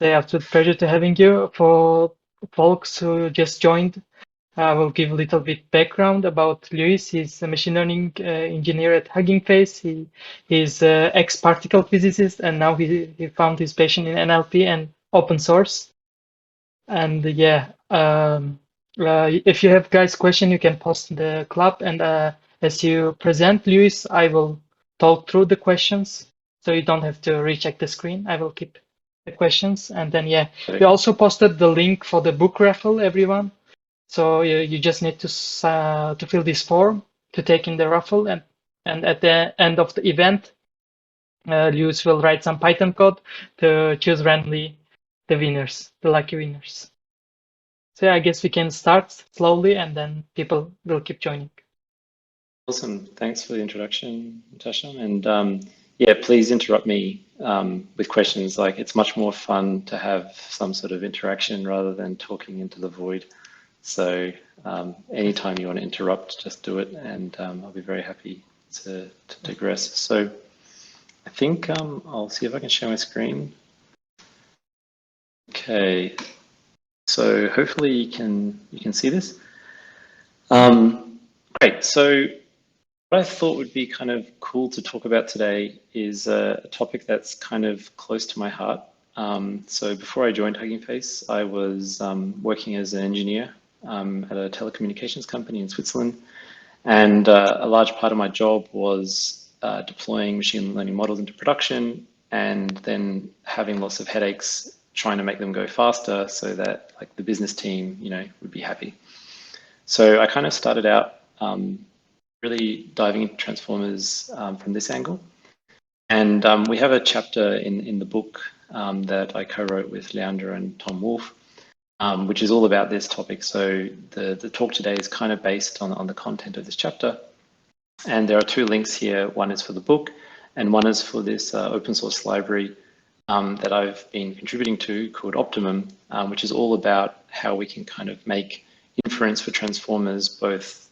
The absolute pleasure to having you. For folks who just joined, I will give a little bit background about Luis. He's a machine learning engineer at Hugging Face. He's ex-particle physicist, and now he found his passion in NLP and open source. And yeah, if you have guys question, you can post in the club. And as you present, Luis, I will talk through the questions, so you don't have to recheck the screen. I will keep the questions, and then yeah, we also posted the link for the book raffle, everyone. So you just need to fill this form to take in the raffle, and at the end of the event, Luis will write some Python code to choose randomly the winners, the lucky winners. So yeah, I guess we can start slowly, and then people will keep joining. Awesome. Thanks for the introduction, Natasha. And yeah, please interrupt me with questions. Like, it's much more fun to have some sort of interaction rather than talking into the void. So anytime you want to interrupt, just do it, and I'll be very happy to digress. So I think I'll see if I can share my screen. Okay. So hopefully you can see this. Great. So what I thought would be kind of cool to talk about today is a topic that's kind of close to my heart. So before I joined Hugging Face, I was working as an engineer at a telecommunications company in Switzerland. And a large part of my job was deploying machine learning models into production and then having lots of headaches trying to make them go faster so that like the business team, would be happy. So I kind of started out really diving into transformers from this angle. And we have a chapter in the book that I co-wrote with Leander and Tom Wolf, which is all about this topic. So the talk today is kind of based on the content of this chapter. And there are two links here. One is for the book, and one is for this open source library that I've been contributing to called Optimum, which is all about how we can kind of make inference for transformers both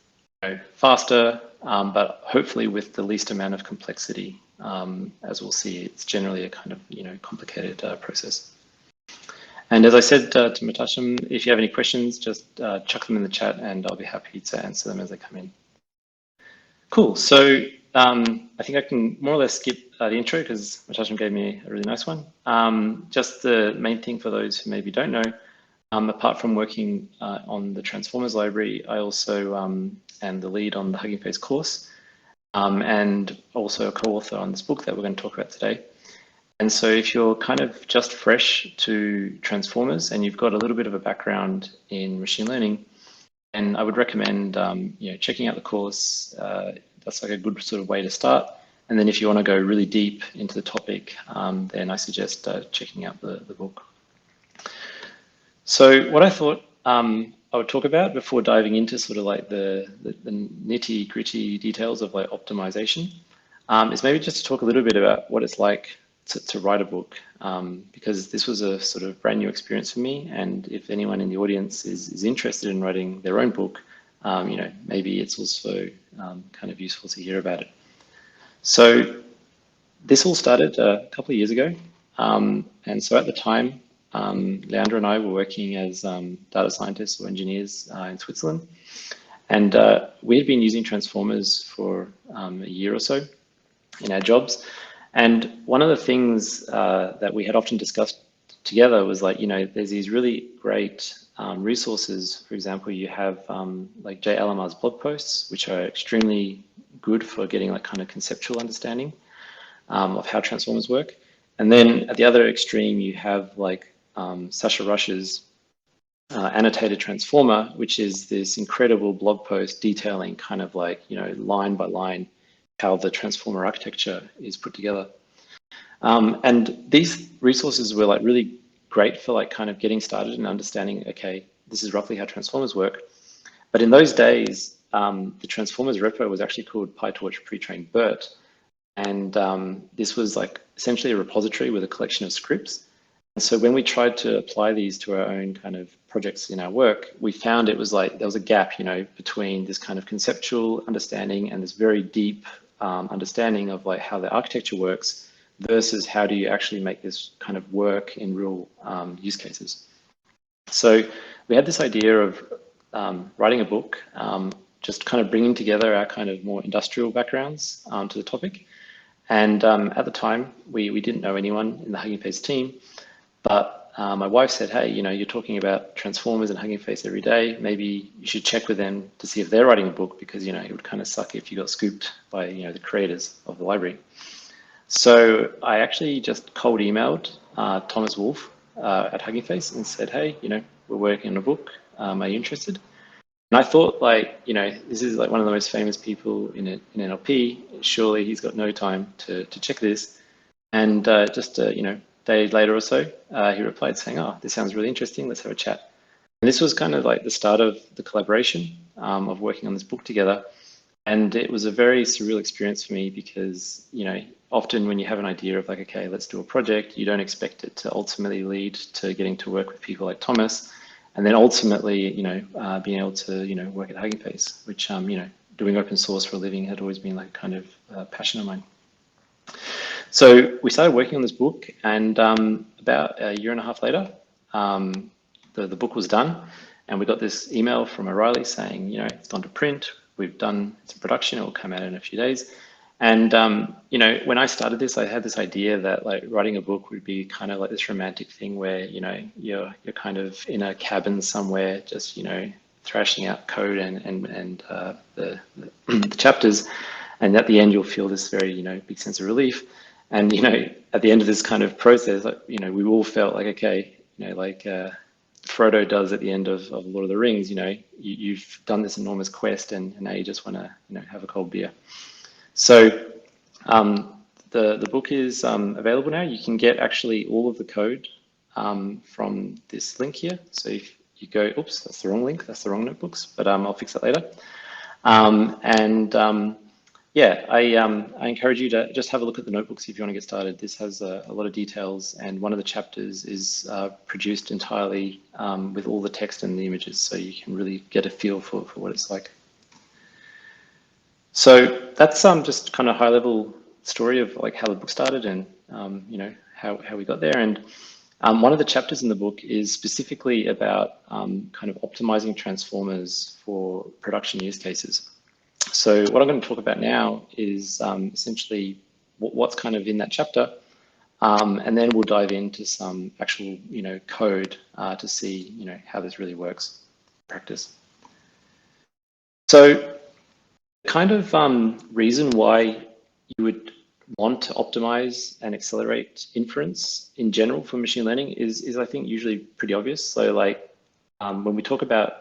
faster, but hopefully with the least amount of complexity. As we'll see, it's generally a kind of complicated process. And as I said to Natasha, if you have any questions, just chuck them in the chat, and I'll be happy to answer them as they come in. Cool. So I think I can more or less skip the intro because Natasha gave me a really nice one. Just the main thing for those who maybe don't know, apart from working on the Transformers library, I also am the lead on the Hugging Face course, and also a co-author on this book that we're going to talk about today. And so if you're kind of just fresh to Transformers and you've got a little bit of a background in machine learning, and I would recommend checking out the course. That's like a good sort of way to start. And then if you want to go really deep into the topic, then I suggest checking out the book. So what I thought I would talk about before diving into sort of like the nitty gritty details of like optimization is maybe just to talk a little bit about what it's like to write a book, because this was a sort of brand new experience for me. And if anyone in the audience is interested in writing their own book, maybe it's also kind of useful to hear about it. So this all started a couple of years ago. And so at the time, Leander and I were working as data scientists or engineers in Switzerland. And we had been using transformers for a year or so in our jobs. And one of the things that we had often discussed together was like, there's these really great resources. For example, you have like JLMR's blog posts, which are extremely good for getting like kind of conceptual understanding of how transformers work. And then at the other extreme, you have like Sasha Rush's annotated transformer, which is this incredible blog post detailing kind of like, line by line, how the transformer architecture is put together. And these resources were like really great for like kind of getting started and understanding, okay, this is roughly how transformers work. But in those days, the transformers repo was actually called PyTorch pre-trained BERT. And this was like essentially a repository with a collection of scripts. And so when we tried to apply these to our own kind of projects in our work, we found it was like there was a gap, between this kind of conceptual understanding and this very deep understanding of like how the architecture works versus how do you actually make this kind of work in real use cases. So we had this idea of writing a book, just kind of bringing together our kind of more industrial backgrounds to the topic. And at the time, we didn't know anyone in the Hugging Face team, but my wife said, hey, you're talking about transformers and Hugging Face every day. Maybe you should check with them to see if they're writing a book, because, it would kind of suck if you got scooped by, the creators of the library. So I actually just cold emailed Thomas Wolfe at Hugging Face and said, hey, we're working on a book. Are you interested? And I thought, this is like one of the most famous people in NLP. Surely he's got no time to check this. And just days later or so, he replied saying, oh, this sounds really interesting. Let's have a chat. And this was kind of like the start of the collaboration of working on this book together. And it was a very surreal experience for me because, often when you have an idea of like, okay, let's do a project, you don't expect it to ultimately lead to getting to work with people like Thomas. And then ultimately, being able to, work at Hugging Face, which, doing open source for a living had always been like kind of passion of mine. So we started working on this book, and about a year and a half later, the book was done, and we got this email from O'Reilly saying, it's gone to print, we've done some production, it will come out in a few days. And, when I started this, I had this idea that like writing a book would be kind of like this romantic thing where, you're kind of in a cabin somewhere, just, thrashing out code and the chapters. And at the end, you'll feel this very, big sense of relief. And, at the end of this kind of process, we all felt like, okay, like Frodo does at the end of Lord of the Rings, you've done this enormous quest and now you just want to, have a cold beer. So the book is available now. You can get actually all of the code from this link here. So if you go, oops, that's the wrong link, that's the wrong notebooks, but I'll fix that later. Yeah, I encourage you to just have a look at the notebooks if you want to get started. This has a lot of details, and one of the chapters is produced entirely with all the text and the images, so you can really get a feel for what it's like. So that's just kind of high level story of like how the book started and how we got there. And one of the chapters in the book is specifically about kind of optimizing transformers for production use cases. So what I'm going to talk about now is essentially what's kind of in that chapter, and then we'll dive into some actual code to see how this really works in practice. So kind of reason why you would want to optimize and accelerate inference in general for machine learning is I think usually pretty obvious. So like when we talk about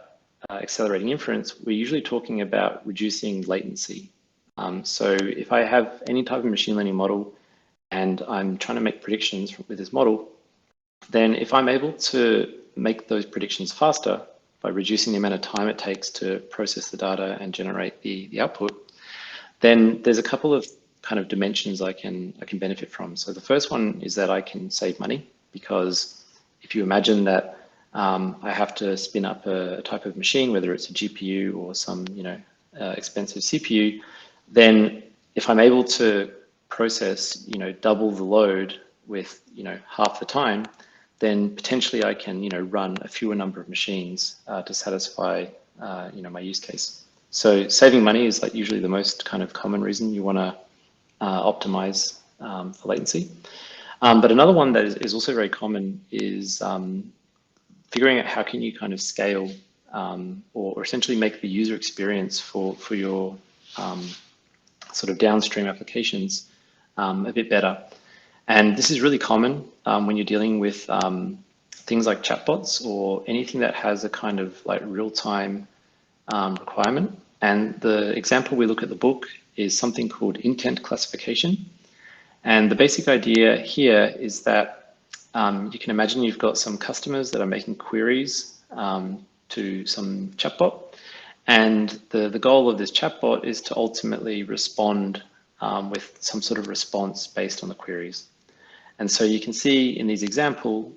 accelerating inference, we're usually talking about reducing latency. So if I have any type of machine learning model and I'm trying to make predictions with this model, then if I'm able to make those predictions faster by reducing the amount of time it takes to process the data and generate the output, then there's a couple of kind of dimensions I can benefit from. So the first one is that I can save money, because if you imagine that I have to spin up a type of machine, whether it's a GPU or some expensive CPU, then if I'm able to process double the load with half the time, then potentially I can run a fewer number of machines to satisfy my use case. So saving money is like usually the most kind of common reason you want to optimize for latency. But another one that is also very common is figuring out how can you kind of scale or essentially make the user experience for your sort of downstream applications a bit better. And this is really common when you're dealing with things like chatbots or anything that has a kind of like real-time requirement. And the example we look at the book is something called intent classification. And the basic idea here is that you can imagine you've got some customers that are making queries to some chatbot. And the goal of this chatbot is to ultimately respond with some sort of response based on the queries. And so you can see in these example,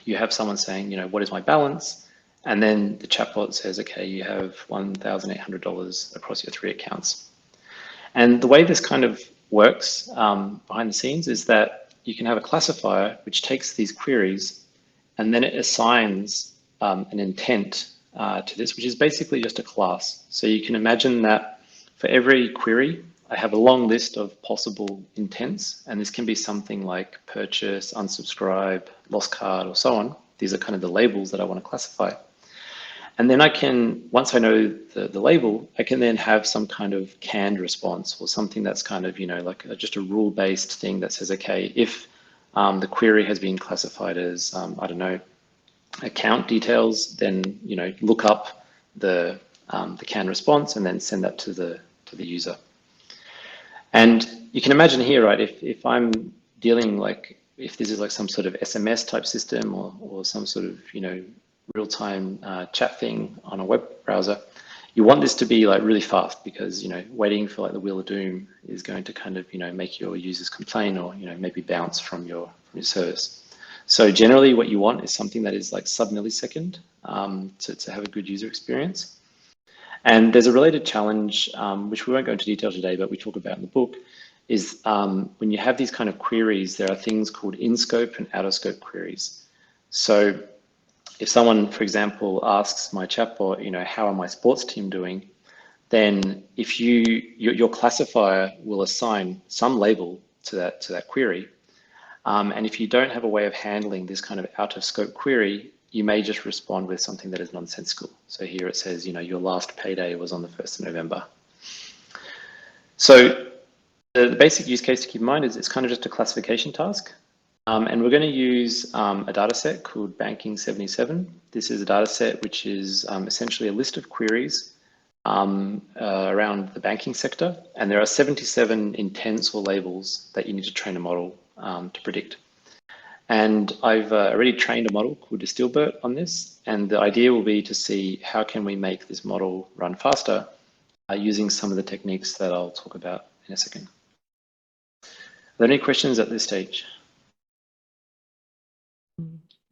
you have someone saying, what is my balance? And then the chatbot says, okay, you have $1,800 across your 3 accounts. And the way this kind of works behind the scenes is that you can have a classifier which takes these queries and then it assigns an intent to this, which is basically just a class. So you can imagine that for every query, I have a long list of possible intents, and this can be something like purchase, unsubscribe, lost card, or so on. These are kind of the labels that I want to classify. And then I can, once I know the label, I can then have some kind of canned response or something that's kind of, like just a rule-based thing that says, okay, if the query has been classified as, I don't know, account details, then, look up the canned response and then send that to the user. And you can imagine here, right, if I'm dealing if this is like some sort of SMS type system or some sort of, real-time chat thing on a web browser, you want this to be like really fast because, waiting for like the wheel of doom is going to kind of, make your users complain or, maybe bounce from your service. So generally what you want is something that is like sub-millisecond to have a good user experience. And there's a related challenge, which we won't go into detail today, but we talk about in the book, is when you have these kind of queries, there are things called in-scope and out-of-scope queries. So if someone, for example, asks my chatbot, how are my sports team doing? Then if your classifier will assign some label to that query. And if you don't have a way of handling this kind of out-of-scope query, you may just respond with something that is nonsensical. So here it says, your last payday was on the 1st of November. So the basic use case to keep in mind is it's kind of just a classification task. And we're going to use a data set called Banking77. This is a data set which is essentially a list of queries around the banking sector. And there are 77 intents or labels that you need to train a model to predict. And I've already trained a model called Distillbert on this. And the idea will be to see how can we make this model run faster using some of the techniques that I'll talk about in a second. Are there any questions at this stage?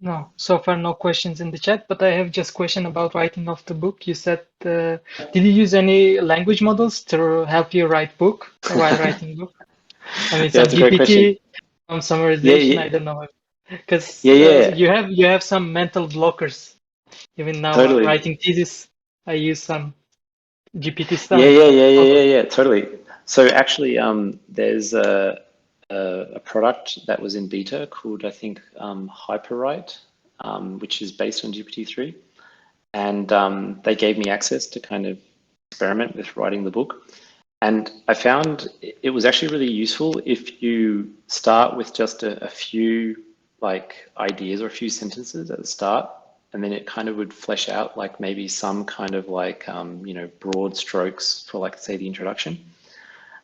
No, so far no questions in the chat, but I have just a question about writing of the book. You said, did you use any language models to help you write book while writing book? I mean, Yeah, some that's a great question. GPT, some summarization, Yeah. I don't know. Because Yeah. you have some mental blockers. Even now, Totally. writing thesis, I use some GPT stuff. Yeah, totally. So actually, there's a product that was in beta called, I think, Hyperwrite, which is based on GPT-3. And they gave me access to kind of experiment with writing the book. And I found it was actually really useful if you start with just a few ideas or a few sentences at the start, and then it kind of would flesh out like maybe some kind of broad strokes for say the introduction.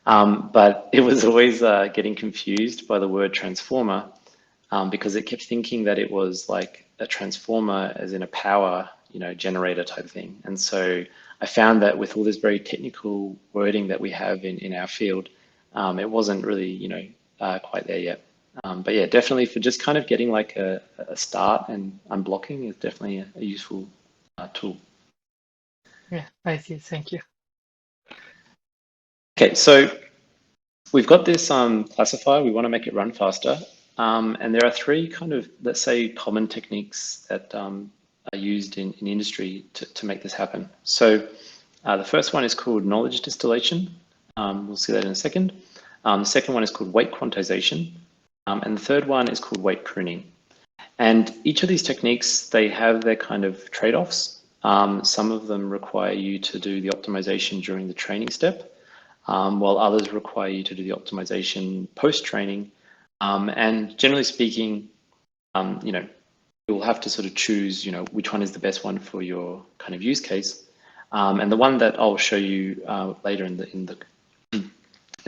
But it was always getting confused by the word transformer because it kept thinking that it was like a transformer as in a power, generator type thing. And so I found that with all this very technical wording that we have in our field, it wasn't really, quite there yet. But yeah, definitely for just kind of getting like a start and unblocking is definitely a useful tool. Yeah, I see. Thank you. Okay, so we've got this classifier. We want to make it run faster. And there are three kind of, let's say, common techniques that are used in industry to make this happen. So the first one is called knowledge distillation. We'll see that in a second. The second one is called weight quantization. And the third one is called weight pruning. And each of these techniques, they have their kind of trade-offs. Some of them require you to do the optimization during the training step, while others require you to do the optimization post-training. And generally speaking, you'll have to sort of choose, which one is the best one for your kind of use case. And the one that I'll show you later in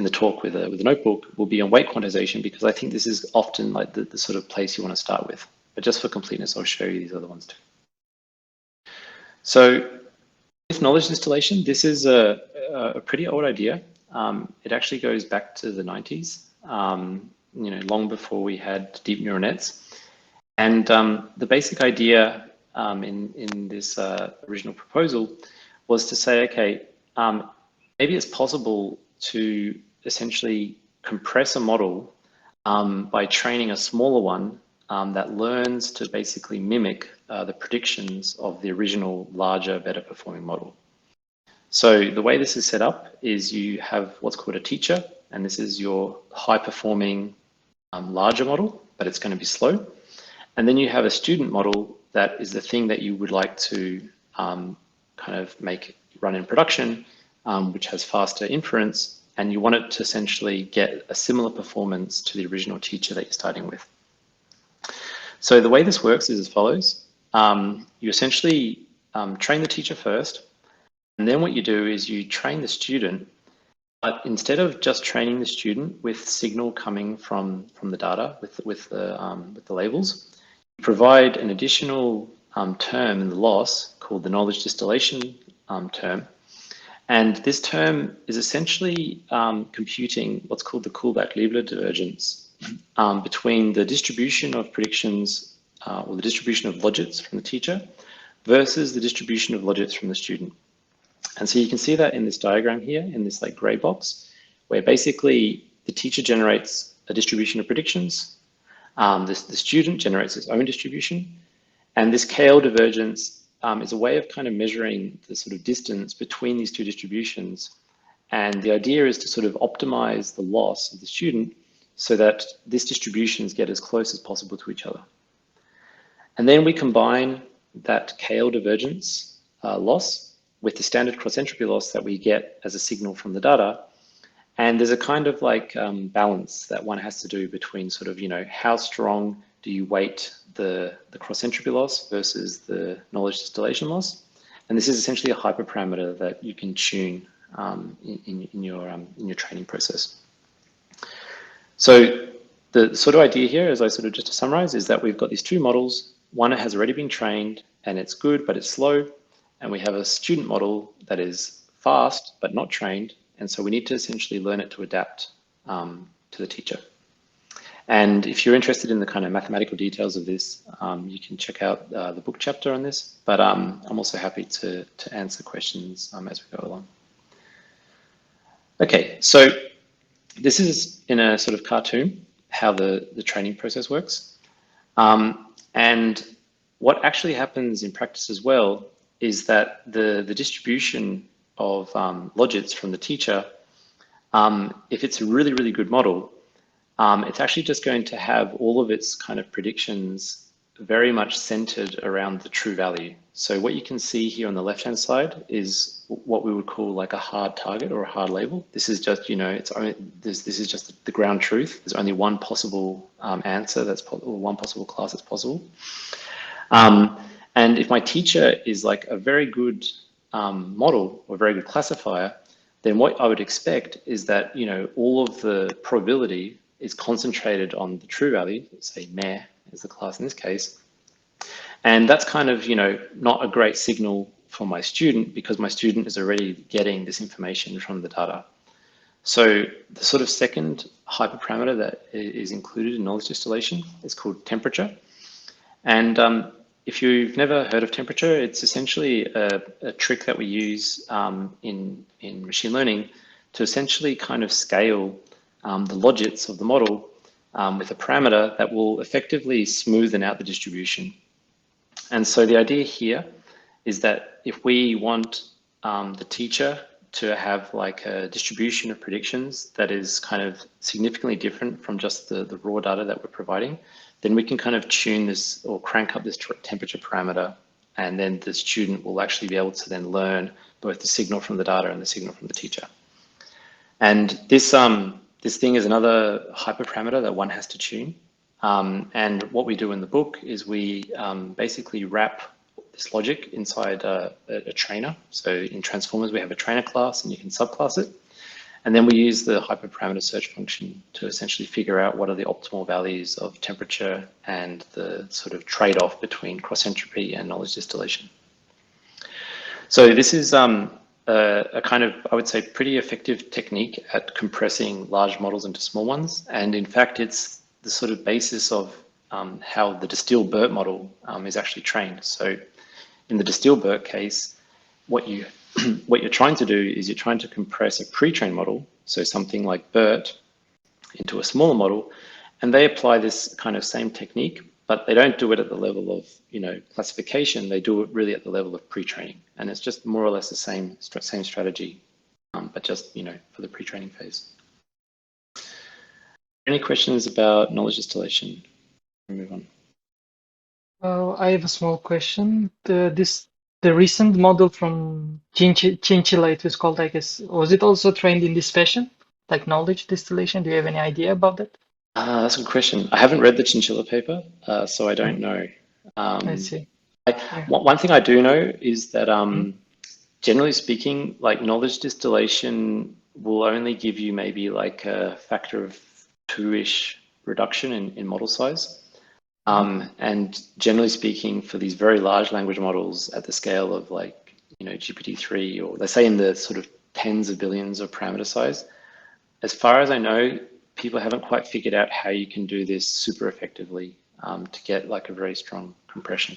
the talk with a notebook will be on weight quantization, because I think this is often like the sort of place you want to start with. But just for completeness, I'll show you these other ones too. So with knowledge distillation, this is a pretty old idea. It actually goes back to the 90s, long before we had deep neural nets. And the basic idea in this original proposal was to say, okay, maybe it's possible to essentially compress a model by training a smaller one that learns to basically mimic the predictions of the original larger, better performing model. So the way this is set up is you have what's called a teacher, and this is your high performing larger model, but it's going to be slow. And then you have a student model that is the thing that you would like to kind of make run in production, which has faster inference, and you want it to essentially get a similar performance to the original teacher that you're starting with. So the way this works is as follows. You essentially train the teacher first, and then what you do is you train the student, but instead of just training the student with signal coming from the data, with the labels, you provide an additional term in the loss called the knowledge distillation term. And this term is essentially computing what's called the Kullback-Leibler divergence between the distribution of predictions or the distribution of logits from the teacher versus the distribution of logits from the student. And so you can see that in this diagram here, in this like gray box, where basically the teacher generates a distribution of predictions, the student generates its own distribution, and this KL divergence is a way of kind of measuring the sort of distance between these two distributions. And the idea is to sort of optimize the loss of the student so that these distributions get as close as possible to each other. And then we combine that KL divergence loss with the standard cross entropy loss that we get as a signal from the data. And there's a kind of like balance that one has to do between sort of, you know, how strong do you weight the cross entropy loss versus the knowledge distillation loss. And this is essentially a hyperparameter that you can tune in your training process. So the sort of idea here, as I sort of just to summarize, is that we've got these two models. One has already been trained and it's good, but it's slow. And we have a student model that is fast, but not trained. And so we need to essentially learn it to adapt to the teacher. And if you're interested in the kind of mathematical details of this, you can check out the book chapter on this, but I'm also happy to answer questions as we go along. Okay, so this is in a sort of cartoon, how the training process works. And what actually happens in practice as well is that the distribution of logits from the teacher, if it's a really, really good model, it's actually just going to have all of its kind of predictions very much centered around the true value. So what you can see here on the left-hand side is what we would call like a hard target or a hard label. This is just, you know, it's only, this is just the ground truth. There's only one possible answer that's possible, one possible class that's possible. And if my teacher is like a very good model or very good classifier, then what I would expect is that, you know, all of the probability is concentrated on the true value, say meh is the class in this case. And that's kind of, you know, not a great signal for my student because my student is already getting this information from the data. So the sort of second hyperparameter that is included in knowledge distillation is called temperature. And if you've never heard of temperature, it's essentially a trick that we use in machine learning to essentially kind of scale the logits of the model with a parameter that will effectively smoothen out the distribution. And so the idea here is that if we want the teacher to have like a distribution of predictions that is kind of significantly different from just the raw data that we're providing, then we can kind of tune this or crank up this temperature parameter, and then the student will actually be able to then learn both the signal from the data and the signal from the teacher. And this thing is another hyperparameter that one has to tune. And what we do in the book is we basically wrap this logic inside a trainer. So in transformers, we have a trainer class and you can subclass it. And then we use the hyperparameter search function to essentially figure out what are the optimal values of temperature and the sort of trade-off between cross entropy and knowledge distillation. So this is a kind of, I would say, pretty effective technique at compressing large models into small ones. And in fact, it's the sort of basis of how the Distill-Burt model is actually trained. So in the Distill-Burt case, what you're trying to do is you're trying to compress a pre-trained model, so something like BERT, into a smaller model, and they apply this kind of same technique, but they don't do it at the level of, classification. They do it really at the level of pre-training, and it's just more or less the same strategy, but just, for the pre-training phase. Any questions about knowledge distillation? We'll move on. I have a small question. The recent model from Chinchilla, it was called, I guess, was it also trained in this fashion, like knowledge distillation? Do you have any idea about that? That's a good question. I haven't read the Chinchilla paper, so I don't know. I see. Yeah. One thing I do know is that generally speaking, like knowledge distillation will only give you maybe like a factor of 2-ish reduction in model size. And generally speaking, for these very large language models at the scale of like, GPT-3, or let's say in the sort of tens of billions of parameter size, as far as I know, people haven't quite figured out how you can do this super effectively to get like a very strong compression.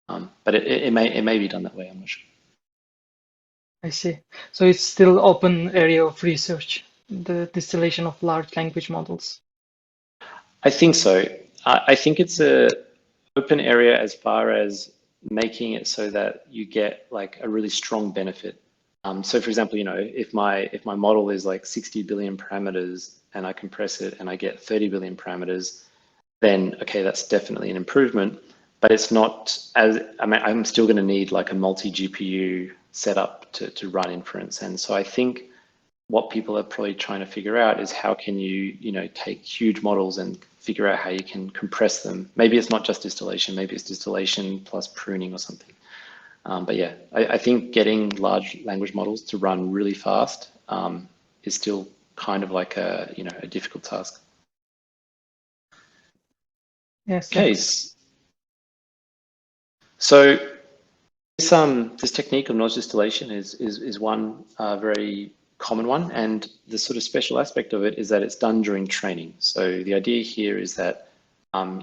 But it may be done that way, I'm not sure. I see. So it's still open area of research, the distillation of large language models. I think so. I think it's a open area as far as making it so that you get like a really strong benefit. So for example, if my model is like 60 billion parameters and I compress it and I get 30 billion parameters, then okay, that's definitely an improvement. But it's not as, I'm still going to need like a multi-GPU setup to run inference. And so I think what people are probably trying to figure out is how can you, take huge models and figure out how you can compress them. Maybe it's not just distillation, maybe it's distillation plus pruning or something. But yeah, I think getting large language models to run really fast is still kind of like a, a difficult task. Yes. Okay. Thanks. So this technique of knowledge distillation is one very common one, and the sort of special aspect of it is that it's done during training. So the idea here is that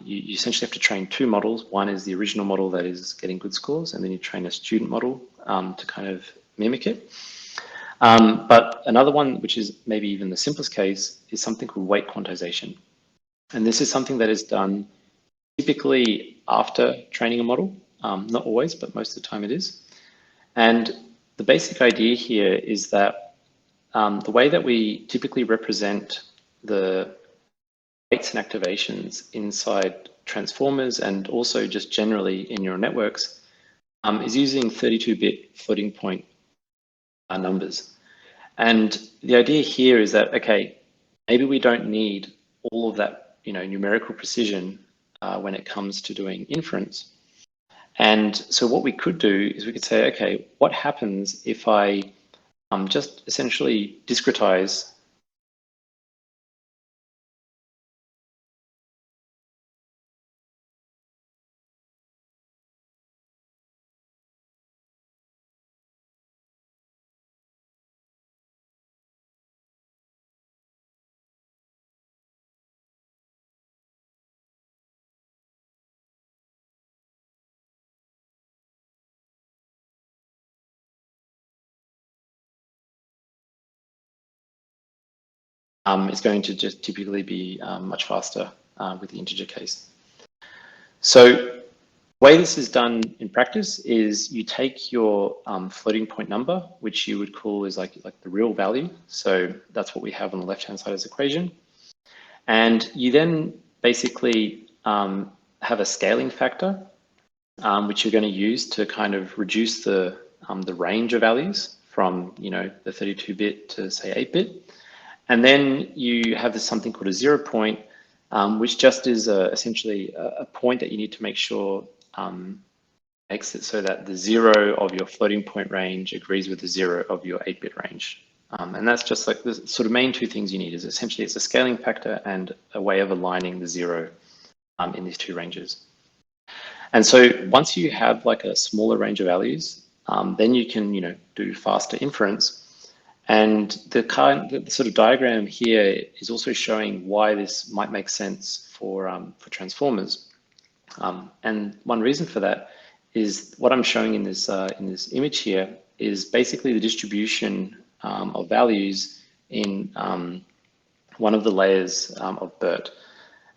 you essentially have to train 2 models. One is the original model that is getting good scores, and then you train a student model to kind of mimic it. But another one, which is maybe even the simplest case, is something called weight quantization. And this is something that is done typically after training a model. Not always, but most of the time it is. And the basic idea here is that the way that we typically represent the weights and activations inside transformers and also just generally in neural networks is using 32-bit floating point numbers. And the idea here is that, okay, maybe we don't need all of that, numerical precision when it comes to doing inference. And so what we could do is we could say, okay, what happens if I just essentially discretize is going to just typically be much faster with the integer case. So the way this is done in practice is you take your floating point number, which you would call is like the real value. So that's what we have on the left-hand side of this equation. And you then basically have a scaling factor, which you're going to use to kind of reduce the range of values from, the 32-bit to say 8-bit. And then you have this something called a 0 point, which just is essentially a point that you need to make sure makes it so that the 0 of your floating point range agrees with the 0 of your 8-bit range. And that's just like the sort of main 2 things you need is essentially it's a scaling factor and a way of aligning the 0 in these 2 ranges. And so once you have like a smaller range of values, then you can, do faster inference. And the sort of diagram here is also showing why this might make sense for transformers. And one reason for that is what I'm showing in this image here is basically the distribution of values in one of the layers of BERT.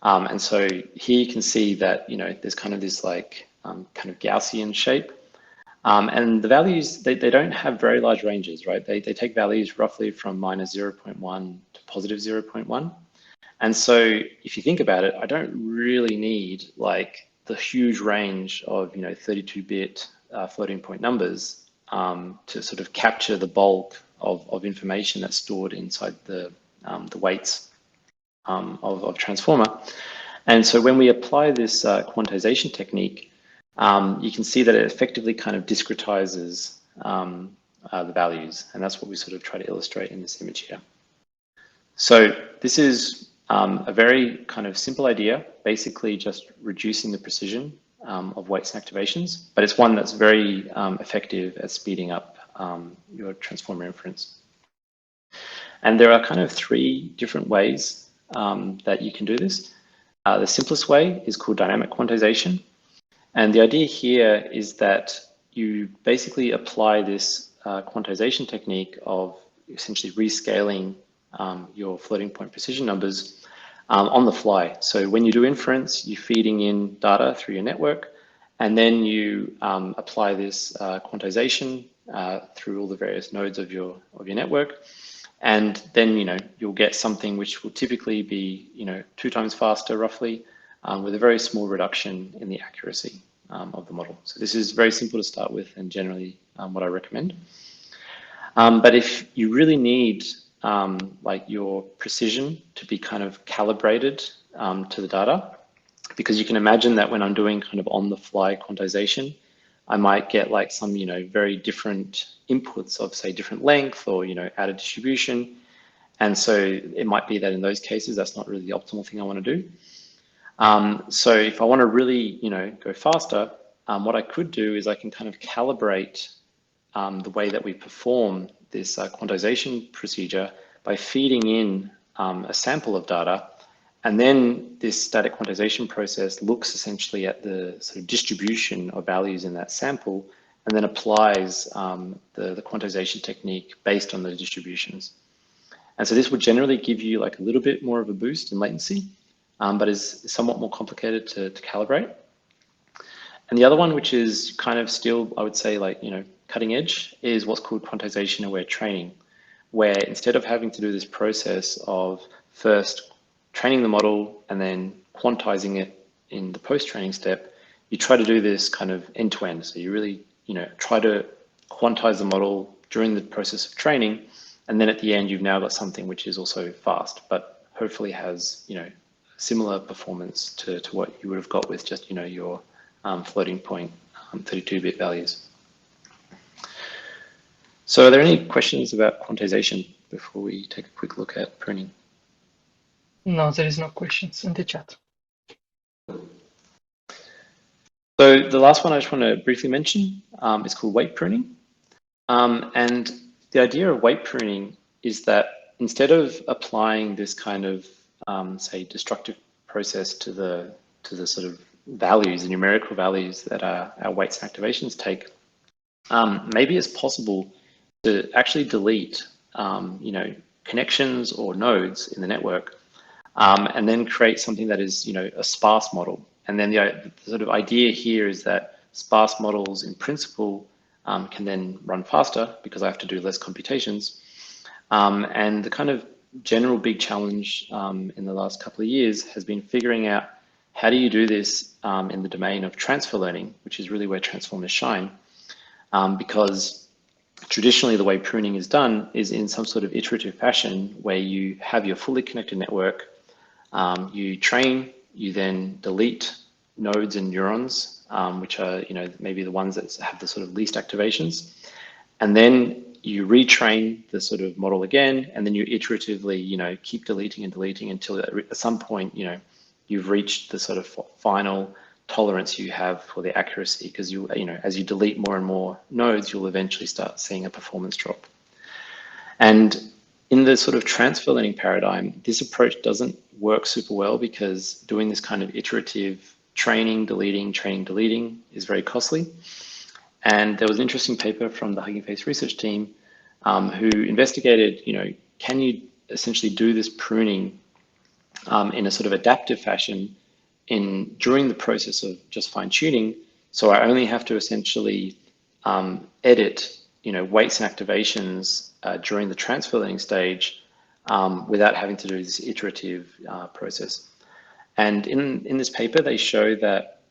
And so here you can see that, there's kind of this like kind of Gaussian shape. And the values, they don't have very large ranges, right? They take values roughly from minus 0.1 to positive 0.1. And so if you think about it, I don't really need like the huge range of, 32-bit floating point numbers to sort of capture the bulk of information that's stored inside the weights of transformer. And so when we apply this quantization technique, you can see that it effectively kind of discretizes the values. And that's what we sort of try to illustrate in this image here. So this is a very kind of simple idea, basically just reducing the precision of weights and activations, but it's one that's very effective at speeding up your transformer inference. And there are kind of three different ways that you can do this. The simplest way is called dynamic quantization. And the idea here is that you basically apply this quantization technique of essentially rescaling your floating point precision numbers on the fly. So when you do inference, you're feeding in data through your network, and then you apply this quantization through all the various nodes of your network. And then, you'll get something which will typically be, 2 times faster roughly, with a very small reduction in the accuracy of the model. So this is very simple to start with and generally what I recommend. But if you really need like your precision to be kind of calibrated to the data, because you can imagine that when I'm doing kind of on the fly quantization, I might get like some, very different inputs of say different length or, added distribution. And so it might be that in those cases, that's not really the optimal thing I want to do. So if I want to really, go faster, what I could do is I can kind of calibrate the way that we perform this quantization procedure by feeding in a sample of data. And then this static quantization process looks essentially at the sort of distribution of values in that sample and then applies the quantization technique based on those distributions. And so this would generally give you like a little bit more of a boost in latency, but is somewhat more complicated to calibrate. And the other one, which is kind of still, I would say, like, cutting edge, is what's called quantization aware training, where instead of having to do this process of first training the model and then quantizing it in the post-training step, you try to do this kind of end-to-end. So you really, try to quantize the model during the process of training, and then at the end, you've now got something which is also fast, but hopefully has, similar performance to what you would have got with just, your floating point 32-bit values. So are there any questions about quantization before we take a quick look at pruning? No, there is no questions in the chat. So the last one I just want to briefly mention is called weight pruning. And the idea of weight pruning is that instead of applying this kind of, say, destructive process to the sort of values, the numerical values that our weights and activations take, maybe it's possible to actually delete, connections or nodes in the network, and then create something that is, a sparse model. And then the sort of idea here is that sparse models, in principle, can then run faster because I have to do less computations. And the kind of general big challenge in the last couple of years has been figuring out how do you do this in the domain of transfer learning, which is really where transformers shine, because traditionally the way pruning is done is in some sort of iterative fashion where you have your fully connected network, you train, you then delete nodes and neurons, which are, maybe the ones that have the sort of least activations, and then you retrain the sort of model again, and then you iteratively, keep deleting and deleting until at some point, you've reached the sort of final tolerance you have for the accuracy, because as you delete more and more nodes, you'll eventually start seeing a performance drop. And in the sort of transfer learning paradigm, this approach doesn't work super well because doing this kind of iterative training, deleting is very costly. And there was an interesting paper from the Hugging Face research team who investigated, can you essentially do this pruning in a sort of adaptive fashion during the process of just fine tuning. So I only have to essentially edit, weights and activations during the transfer learning stage without having to do this iterative process. And in this paper, they show that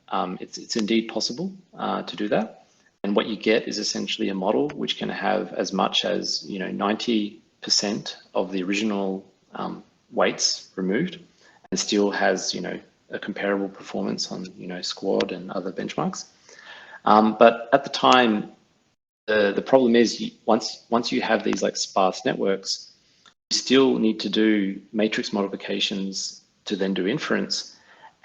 it's indeed possible to do that. And what you get is essentially a model which can have as much as 90% of the original weights removed, and still has a comparable performance on squad and other benchmarks. But at the time, the problem is once you have these like sparse networks, you still need to do matrix modifications to then do inference,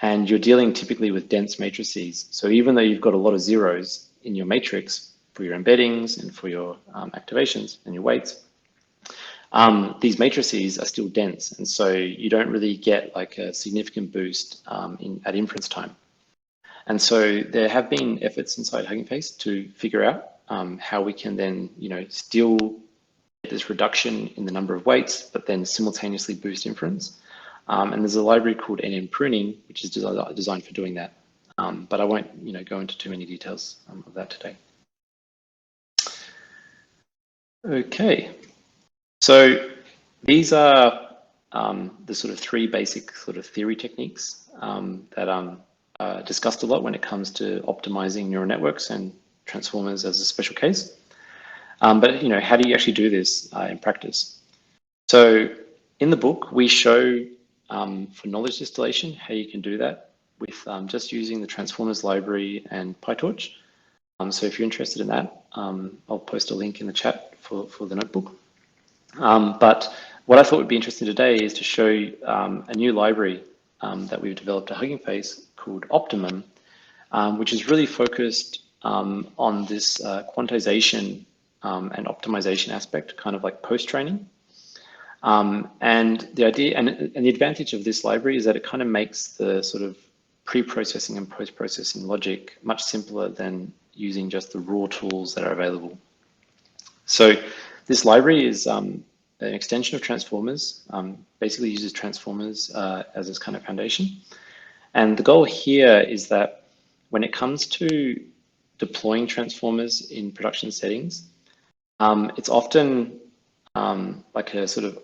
and you're dealing typically with dense matrices. So even though you've got a lot of zeros in your matrix for your embeddings and for your activations and your weights, these matrices are still dense, and so you don't really get like a significant boost at inference time. And so there have been efforts inside Hugging Face to figure out how we can then, still get this reduction in the number of weights, but then simultaneously boost inference. And there's a library called NM pruning, which is designed for doing that. But I won't, go into too many details of that today. Okay, so these are the sort of three basic sort of theory techniques that discussed a lot when it comes to optimizing neural networks and transformers as a special case. But how do you actually do this in practice? So in the book, we show for knowledge distillation how you can do that with just using the transformers library and PyTorch. So if you're interested in that, I'll post a link in the chat for the notebook. But what I thought would be interesting today is to show a new library that we've developed at Hugging Face called Optimum, which is really focused on this quantization and optimization aspect, kind of like post-training. And the idea and the advantage of this library is that it kind of makes the sort of pre-processing and post-processing logic much simpler than using just the raw tools that are available. So this library is an extension of transformers, basically uses transformers as its kind of foundation. And the goal here is that when it comes to deploying transformers in production settings, it's often like a sort of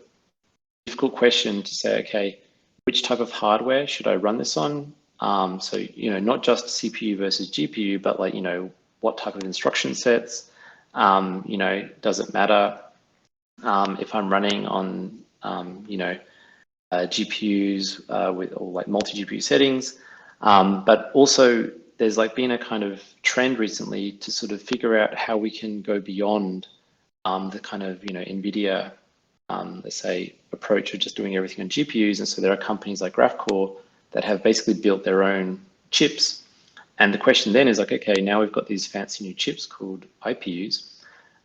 difficult question to say, okay, which type of hardware should I run this on? So, not just CPU versus GPU, but like, what type of instruction sets, does it matter if I'm running on, GPUs with all like multi-GPU settings, but also there's like been a kind of trend recently to sort of figure out how we can go beyond the kind of, NVIDIA, let's say, approach of just doing everything on GPUs. And so there are companies like GraphCore that have basically built their own chips. And the question then is like, okay, now we've got these fancy new chips called IPUs.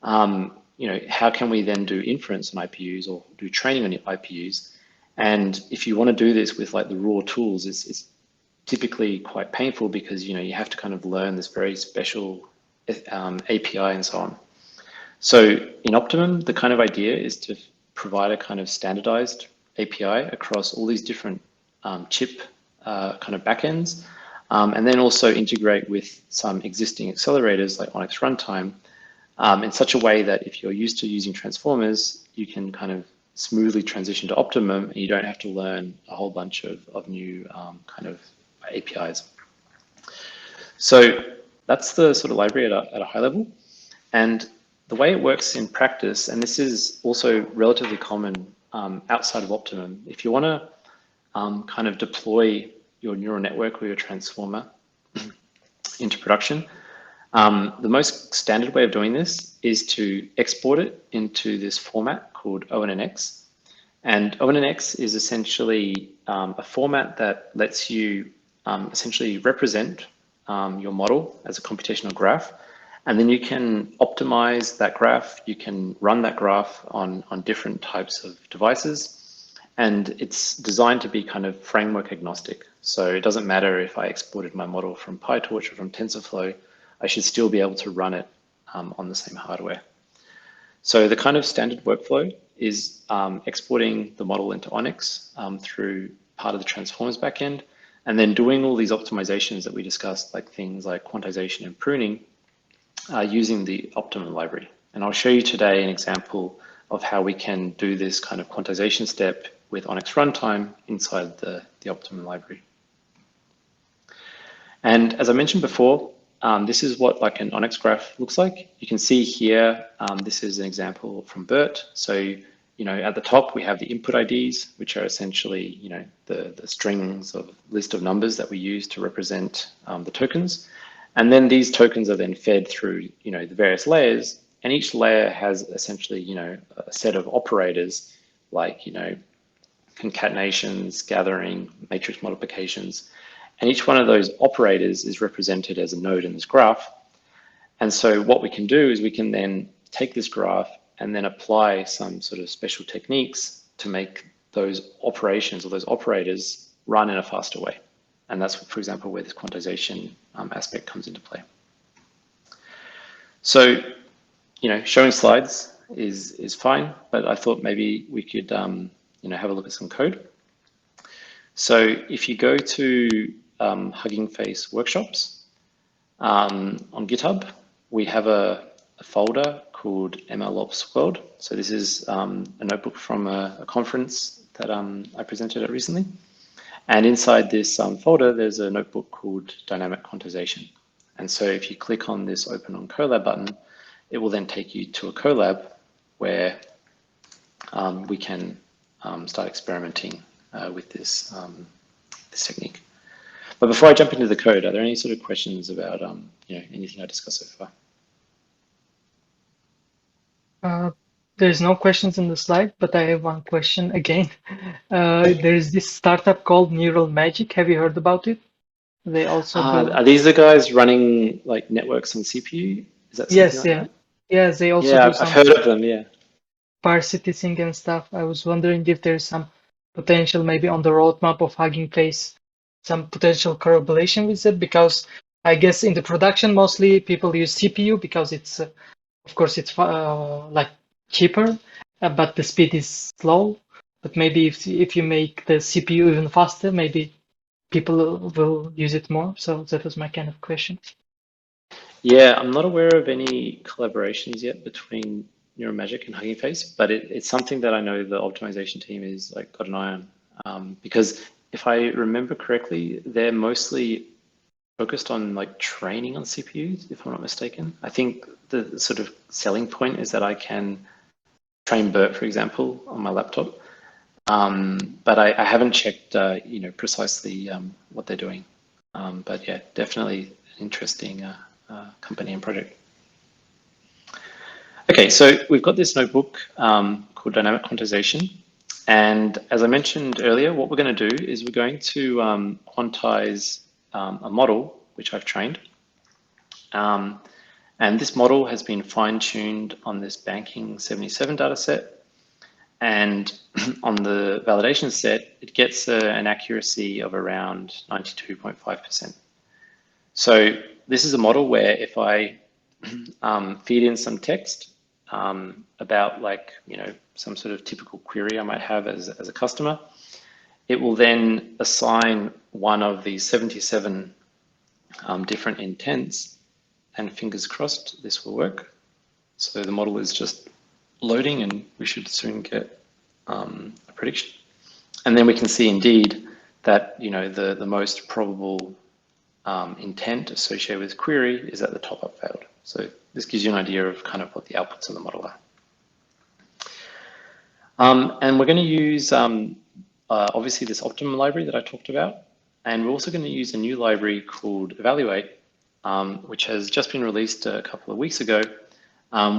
How can we then do inference on IPUs or do training on IPUs? And if you want to do this with like the raw tools, it's typically quite painful because, you have to kind of learn this very special API and so on. So in Optimum, the kind of idea is to provide a kind of standardized API across all these different chip kind of backends, and then also integrate with some existing accelerators like ONNX runtime in such a way that if you're used to using transformers, you can kind of smoothly transition to Optimum and you don't have to learn a whole bunch of new kind of APIs. So that's the sort of library at a high level. And the way it works in practice, and this is also relatively common outside of Optimum, if you want to kind of deploy your neural network or your transformer into production, the most standard way of doing this is to export it into this format called ONNX. And ONNX is essentially a format that lets you essentially represent your model as a computational graph. And then you can optimize that graph. You can run that graph on different types of devices. And it's designed to be kind of framework agnostic. So it doesn't matter if I exported my model from PyTorch or from TensorFlow, I should still be able to run it on the same hardware. So the kind of standard workflow is exporting the model into ONNX through part of the transformers backend, and then doing all these optimizations that we discussed, like things like quantization and pruning, using the Optimum library. And I'll show you today an example of how we can do this kind of quantization step with ONNX runtime inside the Optimum library. And as I mentioned before, this is what like an ONNX graph looks like. You can see here, this is an example from BERT. So, at the top, we have the input IDs, which are essentially, the strings of list of numbers that we use to represent the tokens. And then these tokens are then fed through, the various layers. And each layer has essentially, a set of operators like, concatenations, gathering, matrix multiplications. And each one of those operators is represented as a node in this graph. And so what we can do is we can then take this graph and then apply some sort of special techniques to make those operations or those operators run in a faster way. And that's, for example, where this quantization aspect comes into play. So, showing slides is fine, but I thought maybe we could, have a look at some code. So if you go to Hugging Face workshops on GitHub, we have a folder called MLOps World. So this is a notebook from a conference that I presented at recently. And inside this folder, there's a notebook called Dynamic Quantization. And so if you click on this Open on Colab button, it will then take you to a collab where we can start experimenting with this, this technique. But before I jump into the code, are there any sort of questions about anything I discussed so far? There's no questions in the slide, but I have one question again. There is this startup called Neural Magic. Have you heard about it? They also do. Are these the guys running like networks on CPU? Is that something Yes, like yeah. that? Yes, they also Yeah, do I've some heard of them, yeah. parsiticing and stuff. I was wondering if there's some potential maybe on the roadmap of Hugging Face, some potential correlation with it, because I guess in the production mostly people use CPU because it's of course it's like cheaper, but the speed is slow. But maybe if you make the CPU even faster, maybe people will use it more. So that was my kind of question. Yeah, I'm not aware of any collaborations yet between Neuromagic and Hugging Face, but it's something that I know the optimization team is like got an eye on. Because if I remember correctly, they're mostly focused on like training on CPUs, if I'm not mistaken. I think the sort of selling point is that I can train BERT, for example, on my laptop. But I haven't checked, precisely what they're doing. But yeah, definitely an interesting company and project. Okay, so we've got this notebook called Dynamic Quantization. And as I mentioned earlier, what we're going to do is we're going to quantize a model, which I've trained. And this model has been fine-tuned on this banking 77 data set. And on the validation set, it gets an accuracy of around 92.5%. So this is a model where if I feed in some text about like, some sort of typical query I might have as a customer, it will then assign one of the 77 different intents, and fingers crossed this will work. So the model is just loading and we should soon get a prediction. And then we can see indeed that, the most probable intent associated with query is at the top-up failed. So this gives you an idea of kind of what the outputs of the model are. And we're going to use, obviously, this Optimum library that I talked about. And we're also going to use a new library called Evaluate, which has just been released a couple of weeks ago,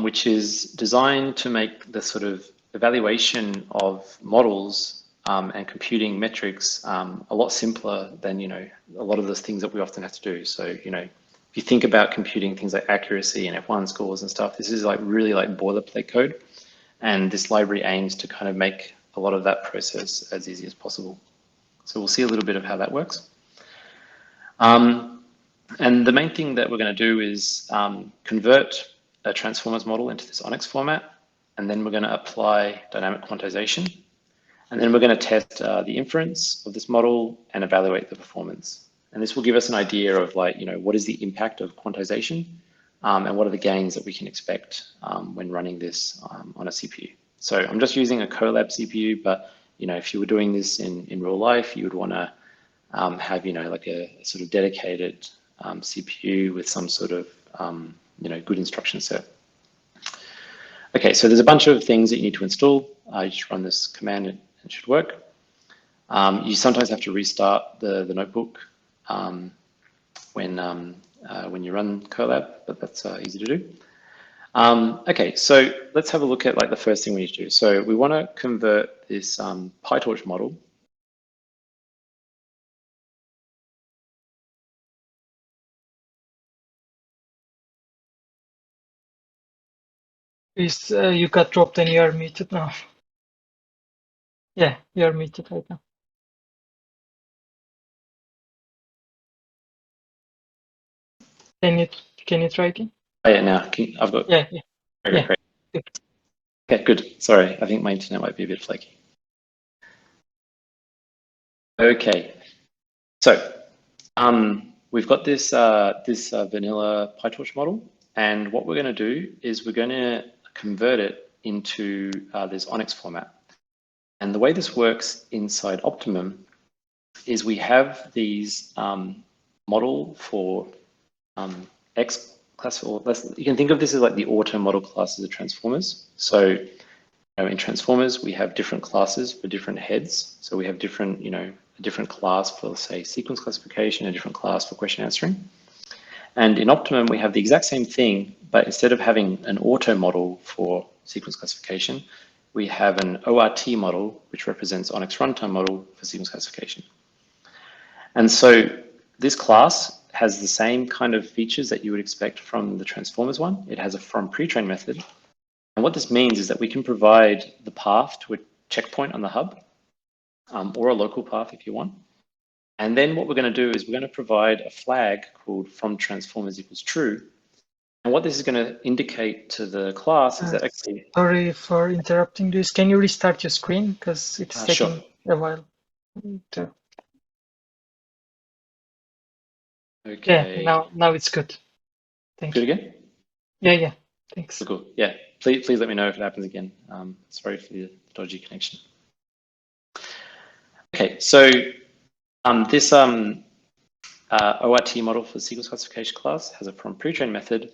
which is designed to make the sort of evaluation of models and computing metrics a lot simpler than, a lot of those things that we often have to do. So, if you think about computing things like accuracy and F1 scores and stuff, this is like really like boilerplate code. And this library aims to kind of make a lot of that process as easy as possible. So we'll see a little bit of how that works. And the main thing that we're going to do is convert a transformers model into this ONNX format. and then we're going to apply dynamic quantization, and then we're going to test the inference of this model and evaluate the performance. And this will give us an idea of what is the impact of quantization and what are the gains that we can expect when running this on a CPU. So I'm just using a Colab CPU, but if you were doing this in real life, you would want to have like a sort of dedicated CPU with some sort of good instruction set. Okay, so there's a bunch of things that you need to install. You just run this command and it should work. You sometimes have to restart the notebook when you run Colab, but that's easy to do. Okay, so let's have a look at the first thing we need to do. So we want to convert this PyTorch model. Is you got dropped and you are muted now. Yeah, you are muted right now. Can you try again? Oh, yeah, now I've got. Yeah. Okay, great. Good. Okay, good. Sorry, I think my internet might be a bit flaky. Okay, so we've got this vanilla PyTorch model, and what we're going to do is we're going to convert it into this ONNX format. And the way this works inside Optimum is we have these model for X class, or you can think of this as like the auto model classes of transformers. So in transformers, we have different classes for different heads. So we have different, a different class for, say, sequence classification, a different class for question answering. And in Optimum, we have the exact same thing, but instead of having an auto model for sequence classification, we have an ORT model, which represents ONNX runtime model for sequence classification. And so this class has the same kind of features that you would expect from the transformers one. It has a from pre-train method. And what this means is that we can provide the path to a checkpoint on the hub, or a local path if you want. And then what we're going to do is we're going to provide a flag called from transformers equals true. And what this is going to indicate to the class is that actually... Sorry for interrupting this. Can you restart your screen? Because it's taking a while. Okay. Yeah, now it's good. Thank you. Good again? Yeah. Thanks. Cool. Yeah. Please let me know if it happens again. Sorry for the dodgy connection. Okay, so this ORT model for the sequence classification class has a from pre-train method.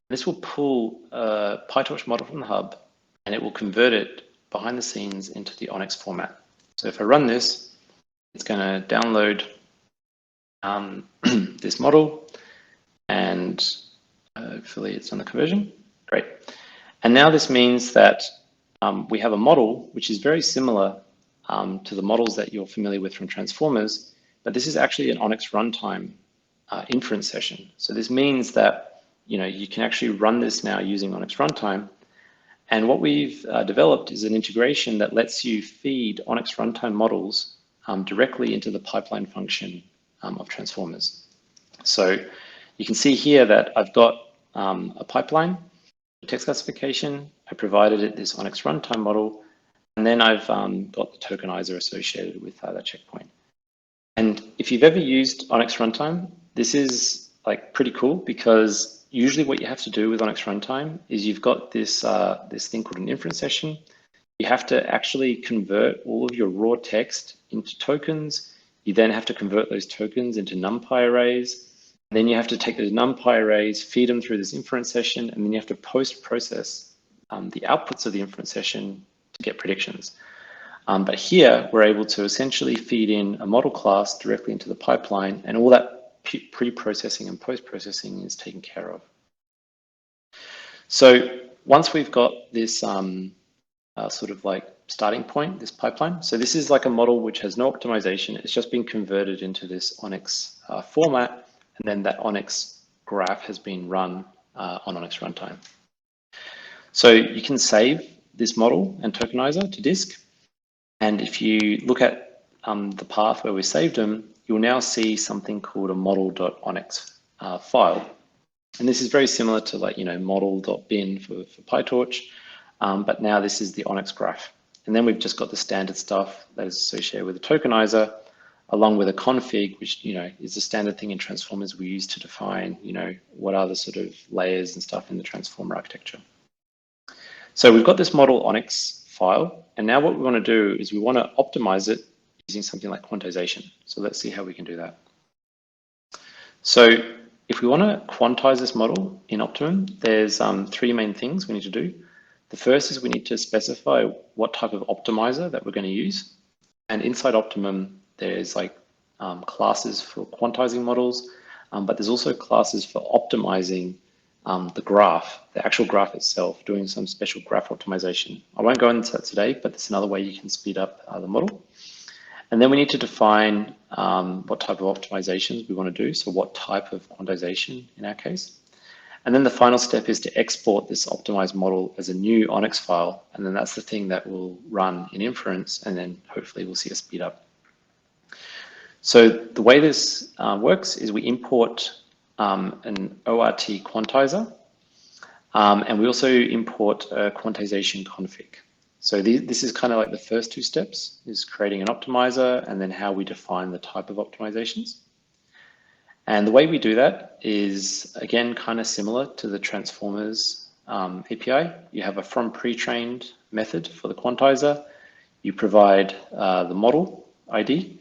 This will pull a PyTorch model from the hub, and it will convert it behind the scenes into the ONNX format. So if I run this, it's going to download this model, and hopefully it's done the conversion. Great. And now this means that we have a model which is very similar to the models that you're familiar with from transformers, but this is actually an ONNX runtime inference session. So this means that you can actually run this now using ONNX runtime. And what we've developed is an integration that lets you feed ONNX runtime models directly into the pipeline function of transformers. So you can see here that I've got a pipeline, text classification. I provided it this ONNX runtime model, and then I've got the tokenizer associated with that checkpoint. And if you've ever used ONNX runtime, this is pretty cool, because usually what you have to do with ONNX runtime is you've got this this thing called an inference session. You have to actually convert all of your raw text into tokens. You then have to convert those tokens into NumPy arrays. And then you have to take those NumPy arrays, feed them through this inference session, and then you have to post-process the outputs of the inference session to get predictions. But here, we're able to essentially feed in a model class directly into the pipeline, and all that pre-processing and post-processing is taken care of. So once we've got this sort of starting point, this pipeline, so this is a model which has no optimization. It's just been converted into this ONNX format, and then that ONNX graph has been run on ONNX runtime. So you can save this model and tokenizer to disk. And if you look at the path where we saved them, you'll now see something called a model.onnx file. And this is very similar to model.bin for PyTorch. but now this is the ONNX graph. And then we've just got the standard stuff that is associated with the tokenizer, along with a config, which is the standard thing in transformers we use to define what are the sort of layers and stuff in the transformer architecture. So we've got this model ONNX file, and now what we want to do is we want to optimize it using something like quantization. So let's see how we can do that. So if we want to quantize this model in Optimum, there's three main things we need to do. The first is we need to specify what type of optimizer that we're going to use. And inside Optimum, there's like classes for quantizing models, but there's also classes for optimizing the graph, the actual graph itself, doing some special graph optimization. I won't go into that today, but it's another way you can speed up the model. And then we need to define what type of optimizations we want to do. So what type of quantization in our case. And then the final step is to export this optimized model as a new ONNX file. And then that's the thing that will run in inference. And then hopefully we'll see a speed up. So the way this works is we import an ORT quantizer. And we also import a quantization config. So this is kind of like the first two steps, is creating an optimizer and then how we define the type of optimizations. And the way we do that is, again, kind of similar to the transformers API. You have a from pre-trained method for the quantizer. You provide the model ID,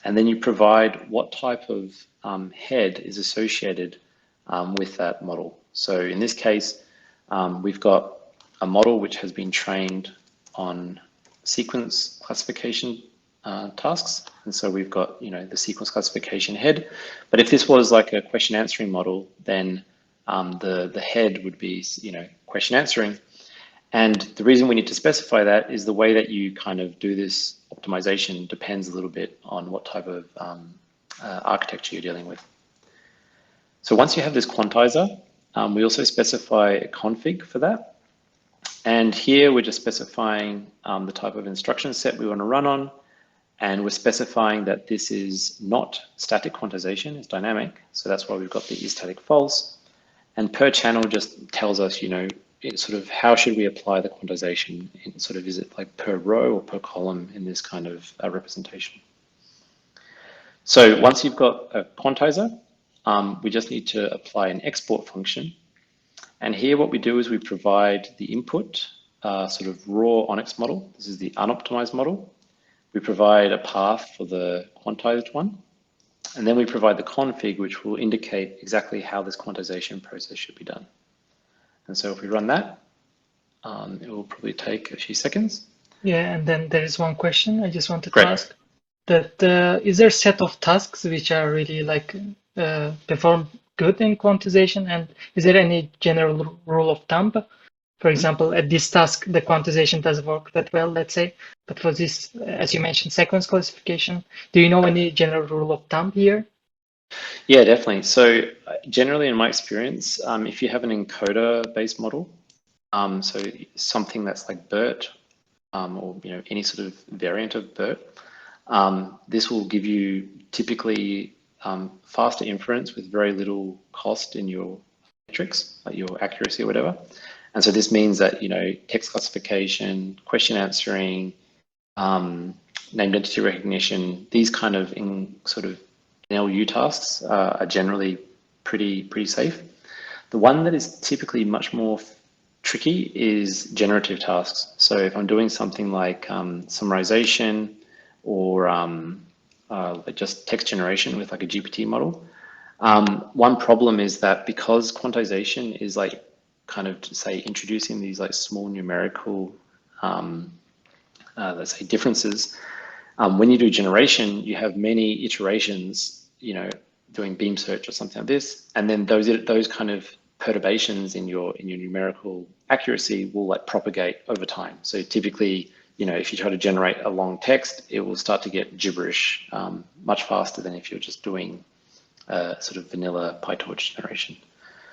and then you provide what type of head is associated with that model. So in this case, we've got a model which has been trained on sequence classification tasks. And so we've got, the sequence classification head. But if this was like a question answering model, then the head would be, question answering. And the reason we need to specify that is the way that you kind of do this optimization depends a little bit on what type of architecture you're dealing with. So once you have this quantizer, we also specify a config for that. And here we're just specifying the type of instruction set we want to run on. And we're specifying that this is not static quantization, it's dynamic. So that's why we've got the static false. And per channel just tells us, sort of how should we apply the quantization? Sort of, is it like per row or per column in this kind of representation? So once you've got a quantizer, we just need to apply an export function. And here what we do is we provide the input, sort of raw ONNX model. This is the unoptimized model. We provide a path for the quantized one. And then we provide the config, which will indicate exactly how this quantization process should be done. And so if we run that, it will probably take a few seconds. Yeah, and then there is one question I just wanted to ask. That is there a set of tasks which are really like perform good in quantization, and is there any general rule of thumb? For example, at this task, the quantization doesn't work that well, let's say, but for this, as you mentioned, sequence classification, do you know any general rule of thumb here? Yeah, definitely. So generally in my experience, if you have an encoder-based model, so something that's like BERT, or any sort of variant of BERT, this will give you typically faster inference with very little cost in your metrics, like your accuracy or whatever. And so this means that, text classification, question answering, named entity recognition, these kind of sort of NLU tasks are generally pretty safe. The one that is typically much more tricky is generative tasks. So if I'm doing something like summarization or just text generation with like a GPT model, one problem is that because quantization is like kind of, say, introducing these like small numerical, let's say, differences, when you do generation, you have many iterations, doing beam search or something like this, and then those kind of perturbations in your numerical accuracy will like propagate over time. So typically, if you try to generate a long text, it will start to get gibberish much faster than if you're just doing sort of vanilla PyTorch generation.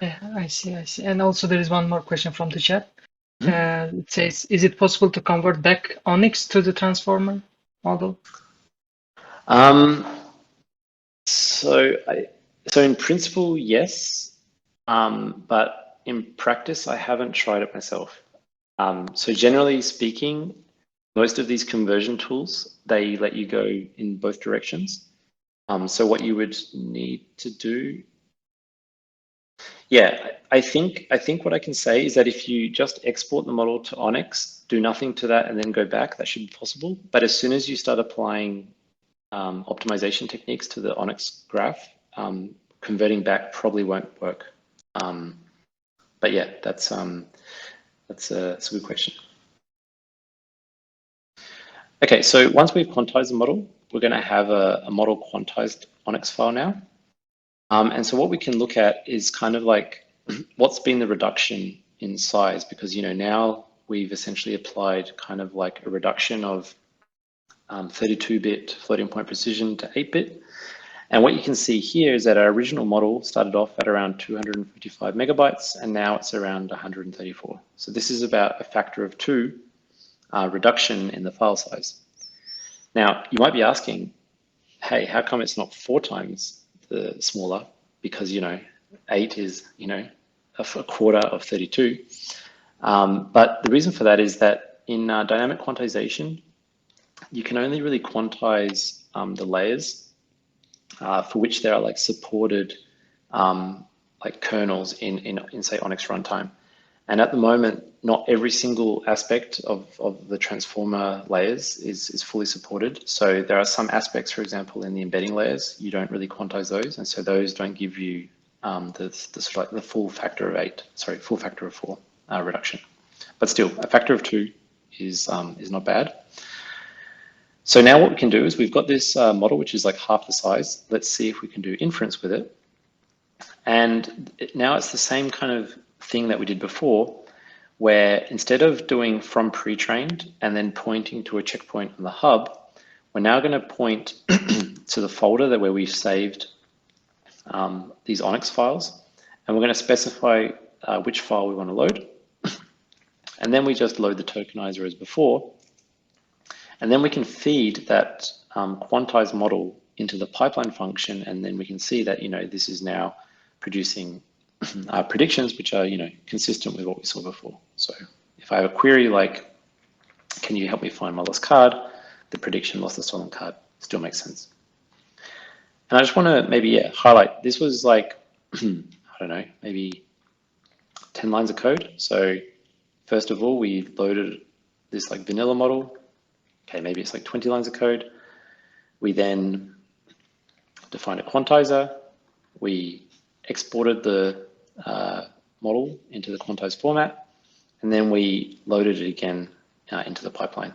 Yeah, I see. And also there is one more question from the chat. It says, is it possible to convert back ONNX to the transformer model? So in principle, yes, but in practice, I haven't tried it myself. So generally speaking, most of these conversion tools, they let you go in both directions. So what you would need to do, yeah, I think what I can say is that if you just export the model to ONNX, do nothing to that, and then go back, that should be possible. But as soon as you start applying optimization techniques to the ONNX graph, converting back probably won't work. But yeah, that's a good question. Okay, so once we've quantized the model, we're going to have a model quantized ONNX file now. And so what we can look at is kind of like what's been the reduction in size, because now we've essentially applied kind of like a reduction of 32-bit floating point precision to 8-bit. And what you can see here is that our original model started off at around 255 megabytes, and now it's around 134. So this is about a factor of 2 reduction in the file size. Now, you might be asking, hey, how come it's not 4 times the smaller? Because, 8 is, a quarter of 32. But the reason for that is that in dynamic quantization, you can only really quantize the layers for which there are like supported like kernels in say ONNX runtime. And at the moment, not every single aspect of the transformer layers is fully supported. So there are some aspects, for example, in the embedding layers, you don't really quantize those. And so those don't give you the sort of like the full factor of 4 reduction. But still, a factor of 2 is not bad. So now what we can do is we've got this model, which is like half the size. Let's see if we can do inference with it. And now it's the same kind of thing that we did before, where instead of doing from pre-trained and then pointing to a checkpoint on the hub, we're now going to point to the folder where we've saved these ONNX files, and we're going to specify which file we want to load. And then we just load the tokenizer as before. And then we can feed that quantized model into the pipeline function, and then we can see that this is now producing predictions which are consistent with what we saw before. So if I have a query like, can you help me find my lost card? The prediction lost the stolen card still makes sense. And I just want to maybe highlight, this was like, I don't know, maybe 10 lines of code. So first of all, we loaded this like vanilla model. Okay, maybe it's like 20 lines of code. We then defined a quantizer. We exported the model into the quantized format, and then we loaded it again into the pipeline.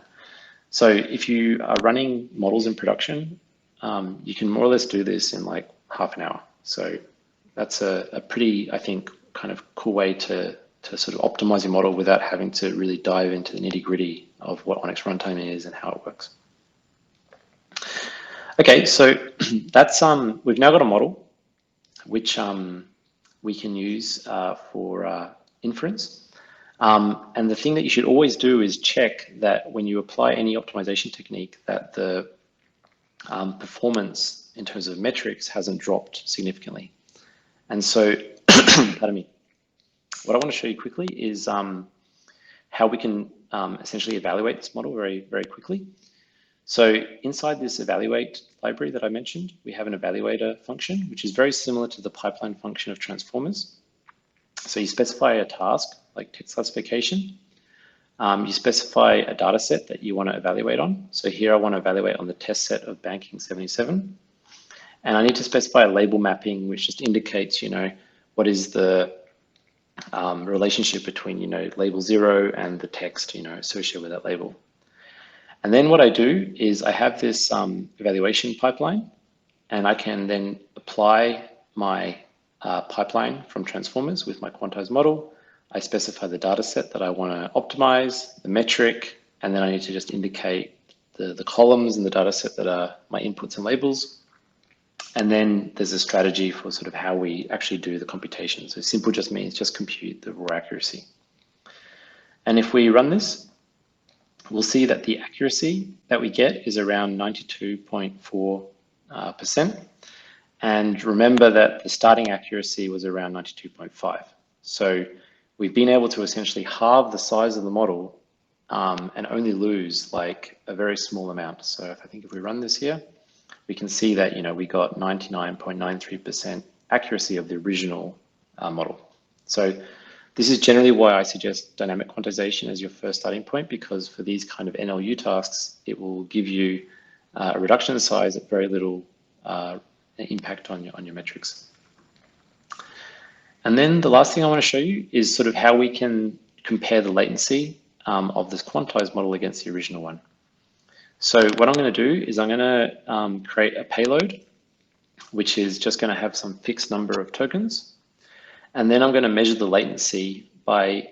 So if you are running models in production, you can more or less do this in like half an hour. So that's a pretty, I think, kind of cool way to sort of optimize your model without having to really dive into the nitty-gritty of what ONNX runtime is and how it works. Okay, so that's we've now got a model which we can use for inference. And the thing that you should always do is check that when you apply any optimization technique, that the performance in terms of metrics hasn't dropped significantly. And so, pardon me, what I want to show you quickly is how we can essentially evaluate this model very, very quickly. So inside this evaluate library that I mentioned, we have an evaluator function, which is very similar to the pipeline function of transformers. So you specify a task like text classification. You specify a data set that you want to evaluate on. So here I want to evaluate on the test set of banking 77. And I need to specify a label mapping, which just indicates, what is the relationship between, label 0 and the text, associated with that label. And then what I do is I have this evaluation pipeline, and I can then apply my pipeline from transformers with my quantized model. I specify the data set that I want to optimize, the metric, and then I need to just indicate the columns in the data set that are my inputs and labels. And then there's a strategy for sort of how we actually do the computation. So simple just means just compute the raw accuracy. And if we run this, we'll see that the accuracy that we get is around 92.4%. And remember that the starting accuracy was around 92.5. So we've been able to essentially halve the size of the model and only lose like a very small amount. So if we run this here, we can see that, we got 99.93% accuracy of the original model. So this is generally why I suggest dynamic quantization as your first starting point, because for these kind of NLU tasks, it will give you a reduction in size at very little impact on your metrics. And then the last thing I want to show you is sort of how we can compare the latency of this quantized model against the original one. So what I'm going to do is I'm going to create a payload, which is just going to have some fixed number of tokens. And then I'm going to measure the latency by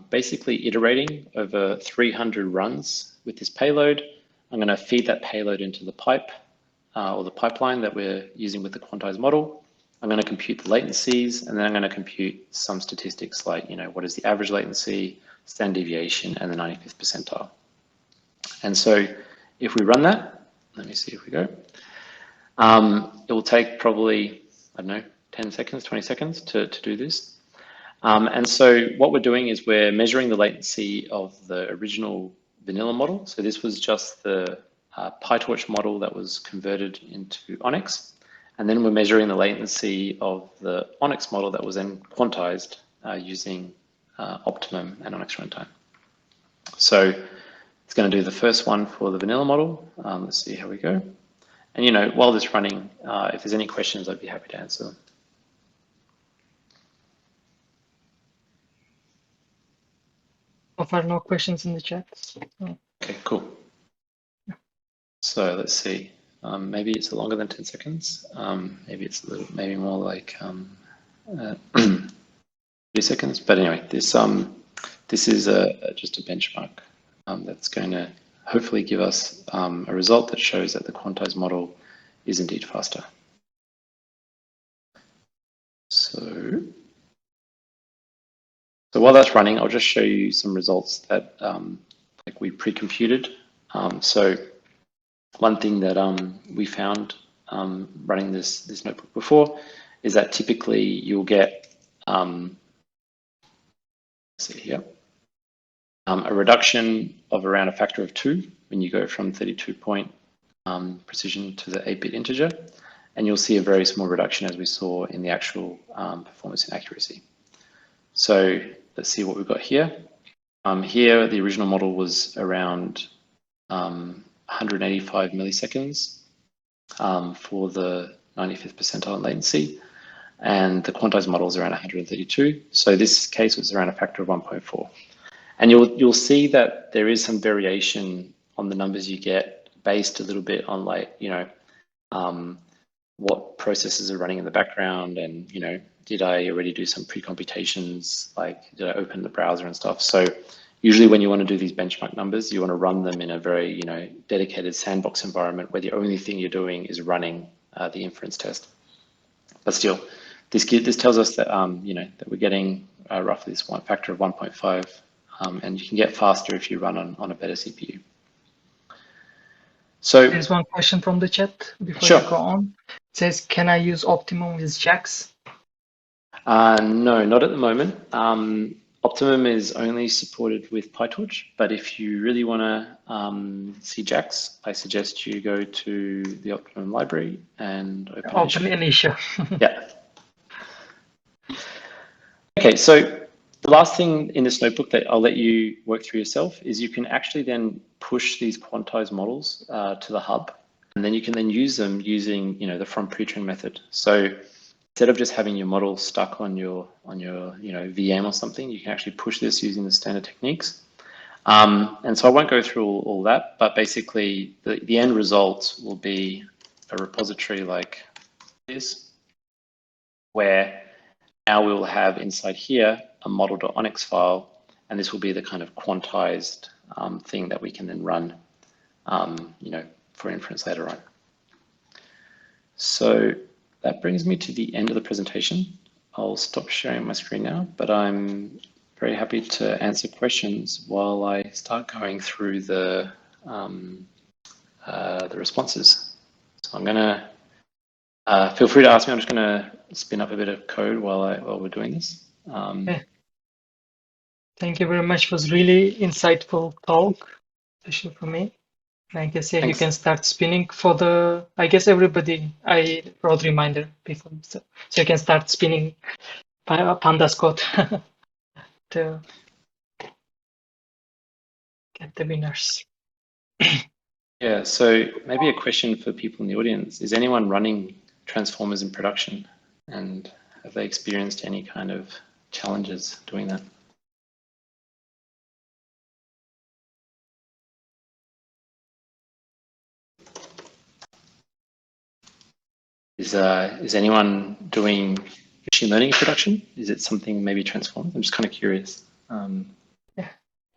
basically iterating over 300 runs with this payload. I'm going to feed that payload into the pipe or the pipeline that we're using with the quantized model. I'm going to compute the latencies, and then I'm going to compute some statistics like, what is the average latency, standard deviation, and the 95th percentile. And so if we run that, let me see if we go, it will take probably, I don't know, 10 seconds, 20 seconds to do this. And so what we're doing is we're measuring the latency of the original vanilla model. So this was just the PyTorch model that was converted into ONNX. And then we're measuring the latency of the ONNX model that was then quantized using Optimum and ONNX runtime. So it's going to do the first one for the vanilla model. Let's see how we go. And while this is running, if there's any questions, I'd be happy to answer them. So far, no questions in the chat. Oh. Okay, cool. So let's see. Maybe it's longer than 10 seconds. Maybe it's maybe more like 30 seconds. But anyway, this is just a benchmark that's going to hopefully give us a result that shows that the quantized model is indeed faster. So while that's running, I'll just show you some results that like we pre-computed. So one thing that we found running this notebook before is that typically you'll get, let's see here, a reduction of around a factor of 2 when you go from 32-point precision to the 8-bit integer, and you'll see a very small reduction as we saw in the actual performance and accuracy. So let's see what we've got here. Here, the original model was around 185 milliseconds for the 95th percentile latency, and the quantized model is around 132. So this case was around a factor of 1.4. And you'll see that there is some variation on the numbers you get based a little bit on like, what processes are running in the background, and, did I already do some pre-computations, like did I open the browser and stuff? So usually when you want to do these benchmark numbers, you want to run them in a very, dedicated sandbox environment where the only thing you're doing is running the inference test. But still, this tells us that, that we're getting roughly this one factor of 1.5, and you can get faster if you run on a better CPU. So there's one question from the chat before sure. you go on. It says, can I use Optimum with JAX? No, not at the moment. Optimum is only supported with PyTorch, but if you really want to see JAX, I suggest you go to the Optimum library and open an issue. Yeah. Okay, so the last thing in this notebook that I'll let you work through yourself is you can actually then push these quantized models to the hub, and then you can then use them using the from pre-train method. So instead of just having your model stuck on your VM or something, you can actually push this using the standard techniques. And so I won't go through all that, but basically the end result will be a repository like this, where now we'll have inside here a model.onx file, and this will be the kind of quantized thing that we can then run, for inference later on. So that brings me to the end of the presentation. I'll stop sharing my screen now, but I'm very happy to answer questions while I start going through the responses. So I'm gonna, feel free to ask me. I'm just gonna spin up a bit of code while we're doing this. Okay. Thank you very much. It was really insightful talk, especially for me. I guess yeah, you Thanks. can start spinning for the. I guess everybody. I wrote reminder before, so you can start spinning pandas code to get the winners. Yeah, so maybe a question for people in the audience. Is anyone running transformers in production? And have they experienced any kind of challenges doing that? Is anyone doing machine learning in production? Is it something maybe transformed? I'm just kind of curious. Yeah,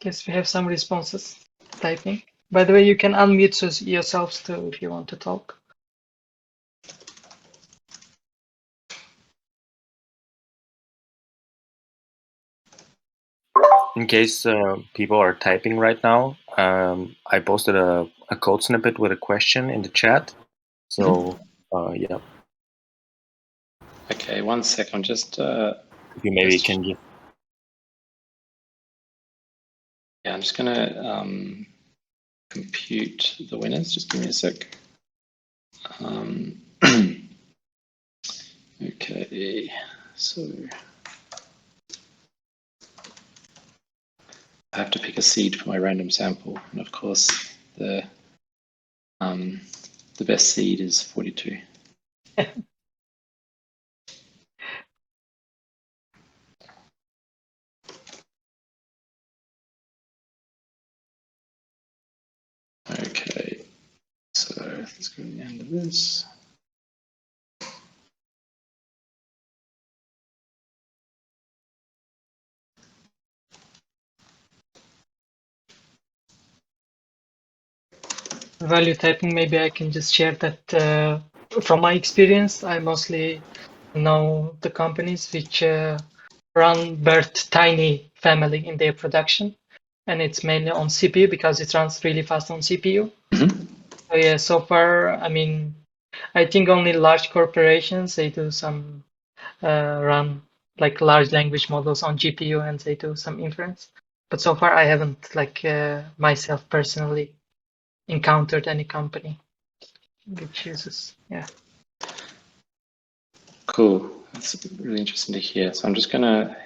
guess we have some responses typing. By the way, you can unmute yourselves too if you want to talk. In case people are typing right now, I posted a code snippet with a question in the chat. So, yeah. Okay, 1 second. Just If you maybe can just. yeah, I'm just gonna compute the winners. Just give me a sec. Okay, so I have to pick a seed for my random sample, and of course the best seed is 42. Okay, so let's go to the end of this. Value typing, maybe I can just share that from my experience, I mostly know the companies which run BERT Tiny family in their production, and it's mainly on CPU because it runs really fast on CPU. So yeah, so far, I mean, I think only large corporations, they do some run like large language models on GPU and they do some inference. But so far, I haven't like myself personally encountered any company which uses, yeah. Cool. That's really interesting to hear. So I'm just gonna,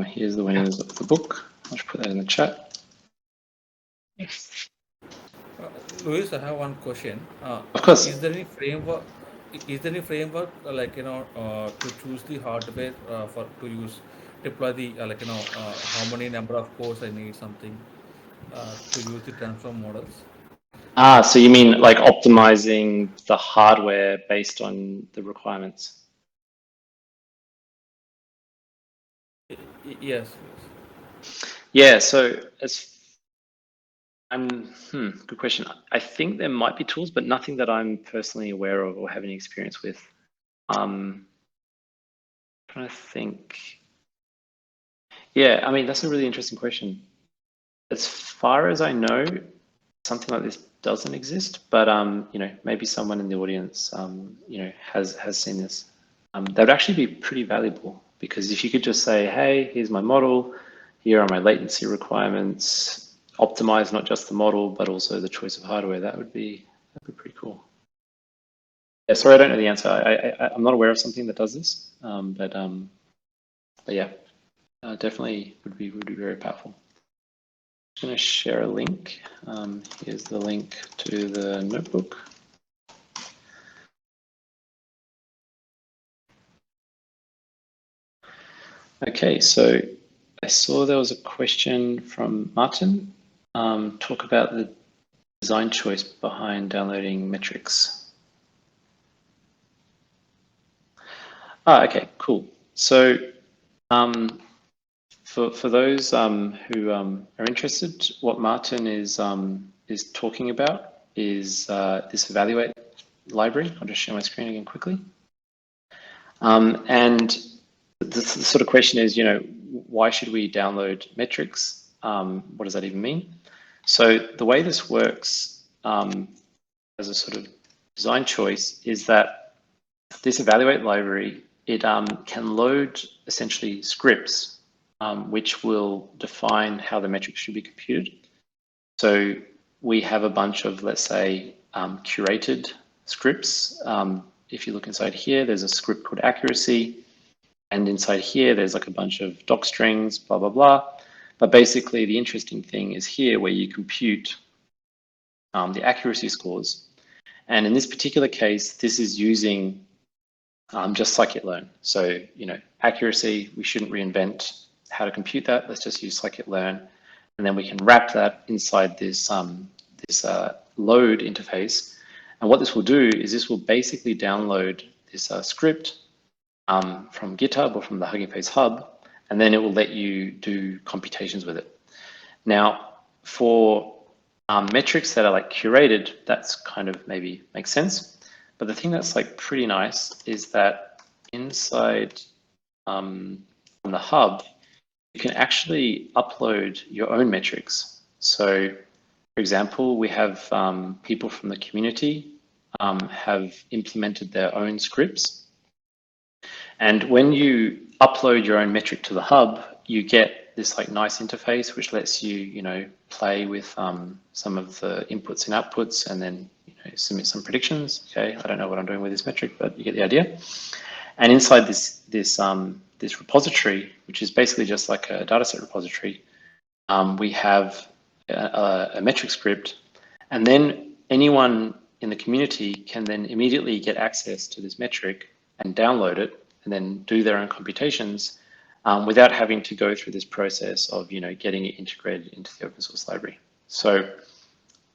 here's the winners of the book. I'll just put that in the chat. Yes. Luis, I have one question. Of course. Is there any framework? Is there any framework like to choose the hardware for to use deploy the how many number of cores I need something to use the transform models? Ah, so you mean like optimizing the hardware based on the requirements? Yes. Yeah, so good question. I think there might be tools, but nothing that I'm personally aware of or have any experience with. Trying to think. Yeah, I mean, that's a really interesting question. As far as I know, something like this doesn't exist, but maybe someone in the audience, has seen this. That would actually be pretty valuable because if you could just say, hey, here's my model, here are my latency requirements, optimize not just the model, but also the choice of hardware, that'd be pretty cool. Yeah, sorry, I don't know the answer. I'm not aware of something that does this, but yeah, definitely would be very powerful. I'm going to share a link. Here's the link to the notebook. Okay, so I saw there was a question from Martin. Talk about the design choice behind downloading metrics. Okay, cool. So for those who are interested, what Martin is talking about is this evaluate library. I'll just share my screen again quickly. And the sort of question is, why should we download metrics? What does that even mean? So the way this works as a sort of design choice is that this evaluate library, it can load essentially scripts which will define how the metrics should be computed. So we have a bunch of, let's say, curated scripts. If you look inside here, there's a script called accuracy. And inside here, there's like a bunch of doc strings, blah, blah, blah. But basically, the interesting thing is here where you compute the accuracy scores. And in this particular case, this is using just scikit-learn. So, accuracy, we shouldn't reinvent how to compute that. Let's just use scikit-learn. And then we can wrap that inside this, load interface. And what this will do is this will basically download this script from GitHub or from the Hugging Face hub, and then it will let you do computations with it. Now, for metrics that are like curated, that's kind of maybe makes sense. But the thing that's like pretty nice is that inside on the hub, you can actually upload your own metrics. So, for example, we have people from the community have implemented their own scripts. And when you upload your own metric to the hub, you get this like nice interface which lets you, play with some of the inputs and outputs, and then submit some predictions. Okay, I don't know what I'm doing with this metric, but you get the idea. And inside this repository, which is basically just like a dataset repository, we have a metric script, and then anyone in the community can then immediately get access to this metric and download it, and then do their own computations without having to go through this process of getting it integrated into the open source library. So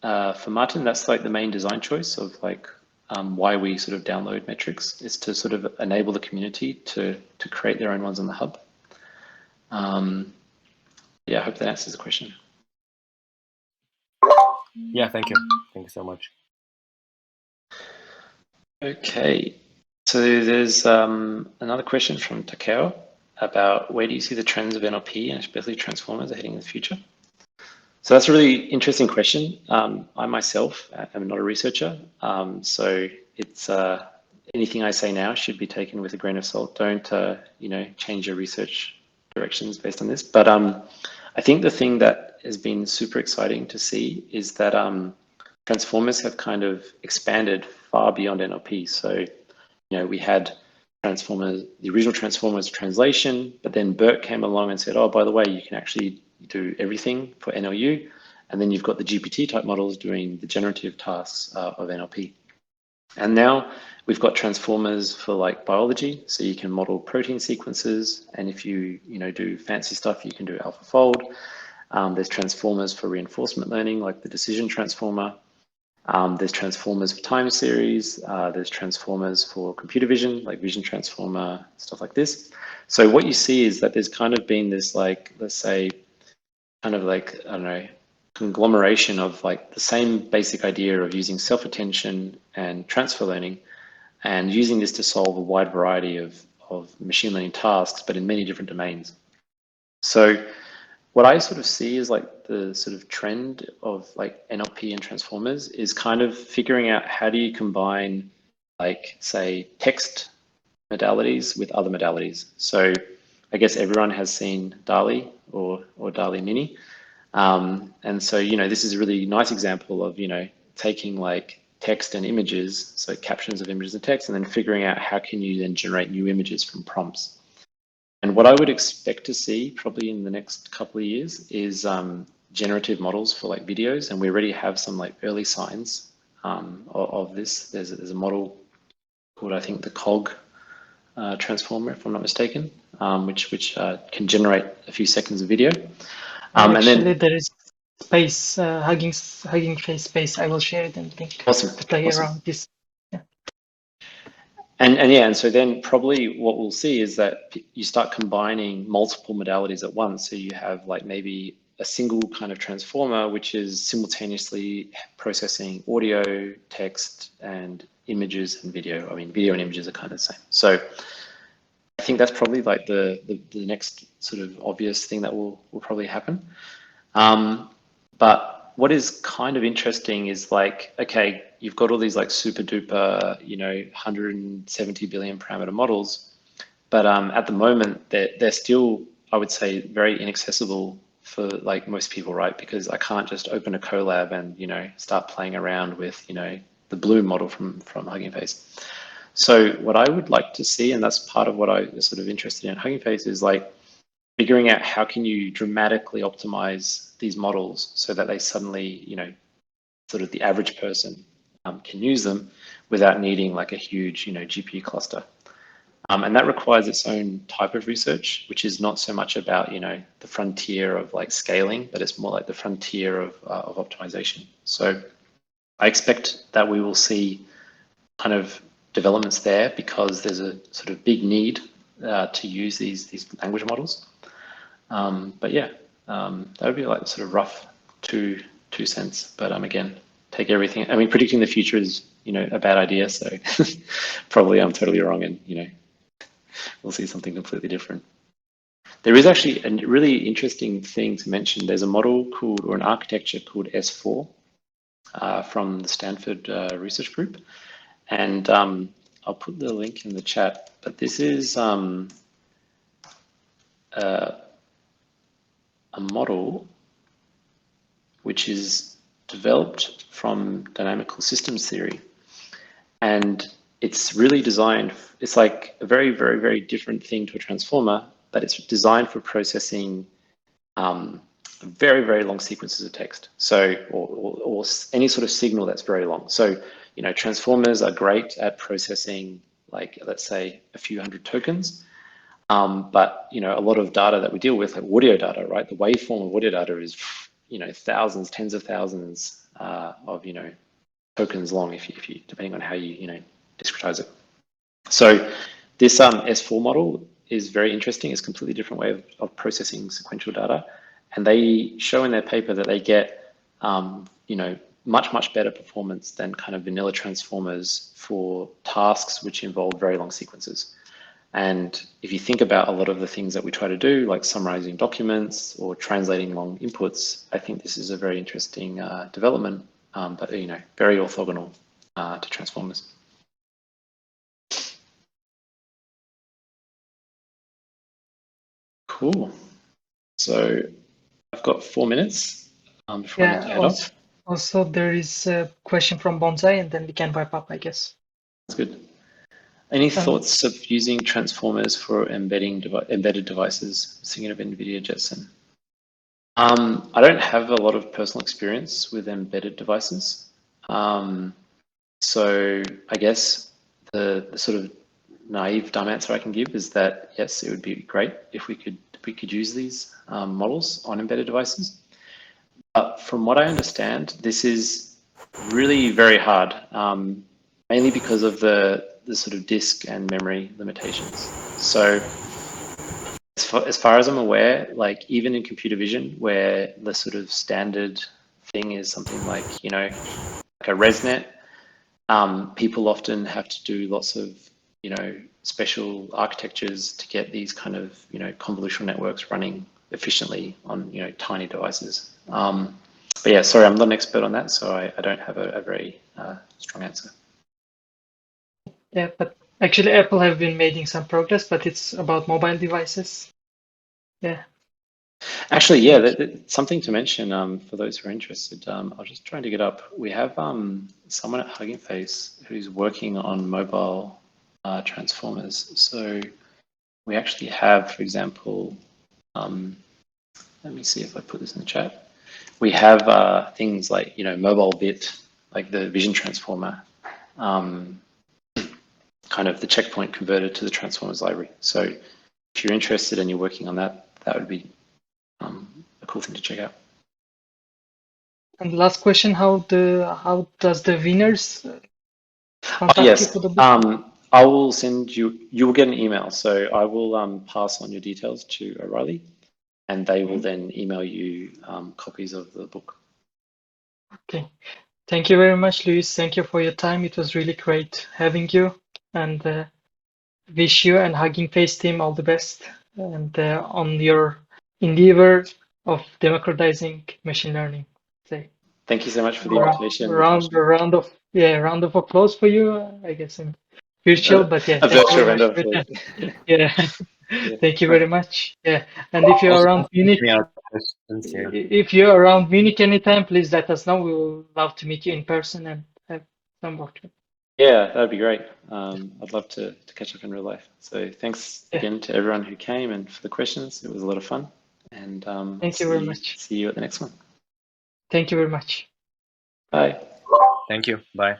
for Martin, that's like the main design choice of like why we sort of download metrics, is to sort of enable the community to create their own ones on the hub. Yeah, I hope that answers the question. Yeah, thank you. Thank you so much. Okay. So there's another question from Takeo about where do you see the trends of NLP and especially transformers are heading in the future? So that's a really interesting question. I myself am not a researcher, so it's anything I say now should be taken with a grain of salt. Don't change your research directions based on this. But I think the thing that has been super exciting to see is that transformers have kind of expanded far beyond NLP. So we had transformers, the original transformers translation, but then Bert came along and said, oh, by the way, you can actually do everything for NLU. And then you've got the GPT type models doing the generative tasks of NLP. And now we've got transformers for like biology. So you can model protein sequences. And if you do fancy stuff, you can do AlphaFold. There's transformers for reinforcement learning, like the decision transformer. There's transformers for time series. There's transformers for computer vision, like vision transformer, stuff like this. So what you see is that there's kind of been this, like, let's say, kind of like, I don't know, conglomeration of like the same basic idea of using self-attention and transfer learning and using this to solve a wide variety of machine learning tasks, but in many different domains. So what I sort of see is like the sort of trend of like NLP and transformers is kind of figuring out how do you combine like, say, text modalities with other modalities. So I guess everyone has seen DALL-E or DALL-E Mini. And so, this is a really nice example of, taking like text and images, so captions of images and text, and then figuring out how can you then generate new images from prompts. And what I would expect to see probably in the next couple of years is generative models for like videos. And we already have some like early signs of this. There's a model called, I think, the COG transformer, if I'm not mistaken, which can generate a few seconds of video. Actually, and then there is space, Hugging Face space. I will share it and link to play around this. Yeah. And so then probably what we'll see is that you start combining multiple modalities at once. So you have like maybe a single kind of transformer, which is simultaneously processing audio, text, and images and video. I mean, video and images are kind of the same. So I think that's probably like the next sort of obvious thing that will probably happen. But what is kind of interesting is like, okay, you've got all these like super duper, 170 billion parameter models, but at the moment they're still I would say, very inaccessible for like most people, right? Because I can't just open a collab and, you know, start playing around with, you know, the Bloom model from Hugging Face. So what I would like to see, and that's part of what I was sort of interested in Hugging Face, is like figuring out how can you dramatically optimize these models so that they suddenly, you know, sort of the average person can use them without needing like a huge, you know, GPU cluster. And that requires its own type of research, which is not so much about, you know, the frontier of like scaling, but it's more like the frontier of optimization. So I expect that we will see kind of developments there because there's a sort of big need to use these language models. But yeah, that would be like the sort of rough two cents. But again, take everything. I mean, predicting the future is, you know, a bad idea. So probably I'm totally wrong, and you know, we'll see something completely different. There is actually a really interesting thing to mention. There's a model called, or an architecture called S4 from the Stanford research group. And I'll put the link in the chat, but this is a model which is developed from dynamical systems theory. And it's really designed, it's like a very, very, very different thing to a transformer, but it's designed for processing very, very long sequences of text. So, or any sort of signal that's very long. So, you know, transformers are great at processing, like, let's say, a few hundred tokens. But, you know, a lot of data that we deal with, like audio data, right? The waveform of audio data is, you know, thousands, tens of thousands of, you know, tokens long if you depending on how you know, discretize it. So this S4 model is very interesting. It's a completely different way of processing sequential data. And they show in their paper that they get, you know, much better performance than kind of vanilla transformers for tasks which involve very long sequences. And if you think about a lot of the things that we try to do, like summarizing documents or translating long inputs, I think this is a very interesting development, but, you know, very orthogonal to transformers. Cool. So I've got 4 minutes before I need to head off. Also, there is a question from Bonsai, and then we can wrap up, I guess. That's good. Any thoughts of using transformers for embedded devices? Thinking of NVIDIA Jetson. I don't have a lot of personal experience with embedded devices. So I guess the sort of naive dumb answer I can give is that yes, it would be great if we could use these models on embedded devices. But from what I understand, this is really very hard, mainly because of the sort of disk and memory limitations. So as far as I'm aware, like even in computer vision, where the sort of standard thing is something like, you know, like a ResNet, people often have to do lots of, you know, special architectures to get these kind of, you know, convolutional networks running efficiently on, you know, tiny devices. But yeah, sorry, I'm not an expert on that, so I don't have a very strong answer. Yeah, but actually Apple have been making some progress, but it's about mobile devices. Yeah. Actually, yeah, that's something to mention for those who are interested. I was just trying to get up. We have someone at Hugging Face who's working on mobile transformers. So we actually have, for example, let me see if I put this in the chat. We have things like, you know, mobile bit, like the vision transformer, kind of the checkpoint converted to the transformers library. So if you're interested and you're working on that, that would be a cool thing to check out. And the last question, how does the winners contact you Yes, for the book? I will send you, you will get an email. So I will pass on your details to O'Reilly and they will then email you copies of the book. Okay. Thank you very much, Luis. Thank you for your time. It was really great having you, and wish you and Hugging Face team all the best and on your endeavor of democratizing machine learning. Say, Thank you so much for the invitation. round of applause for you. I guess in virtual, but yeah, a thank you virtual very round much of for your applause. time. Yeah. Thank you very much. Yeah, and if you're Also, around Munich, me out questions. Yeah. if you're around Munich anytime, please let us know. We will love to meet you in person and have some work. Yeah, that'd be great. I'd love to catch up in real life. So thanks Yeah, again to everyone who came and for the questions. It was a lot of fun. And I'll thank you very much. see you at the next one. Thank you very much. Bye. Thank you. Bye.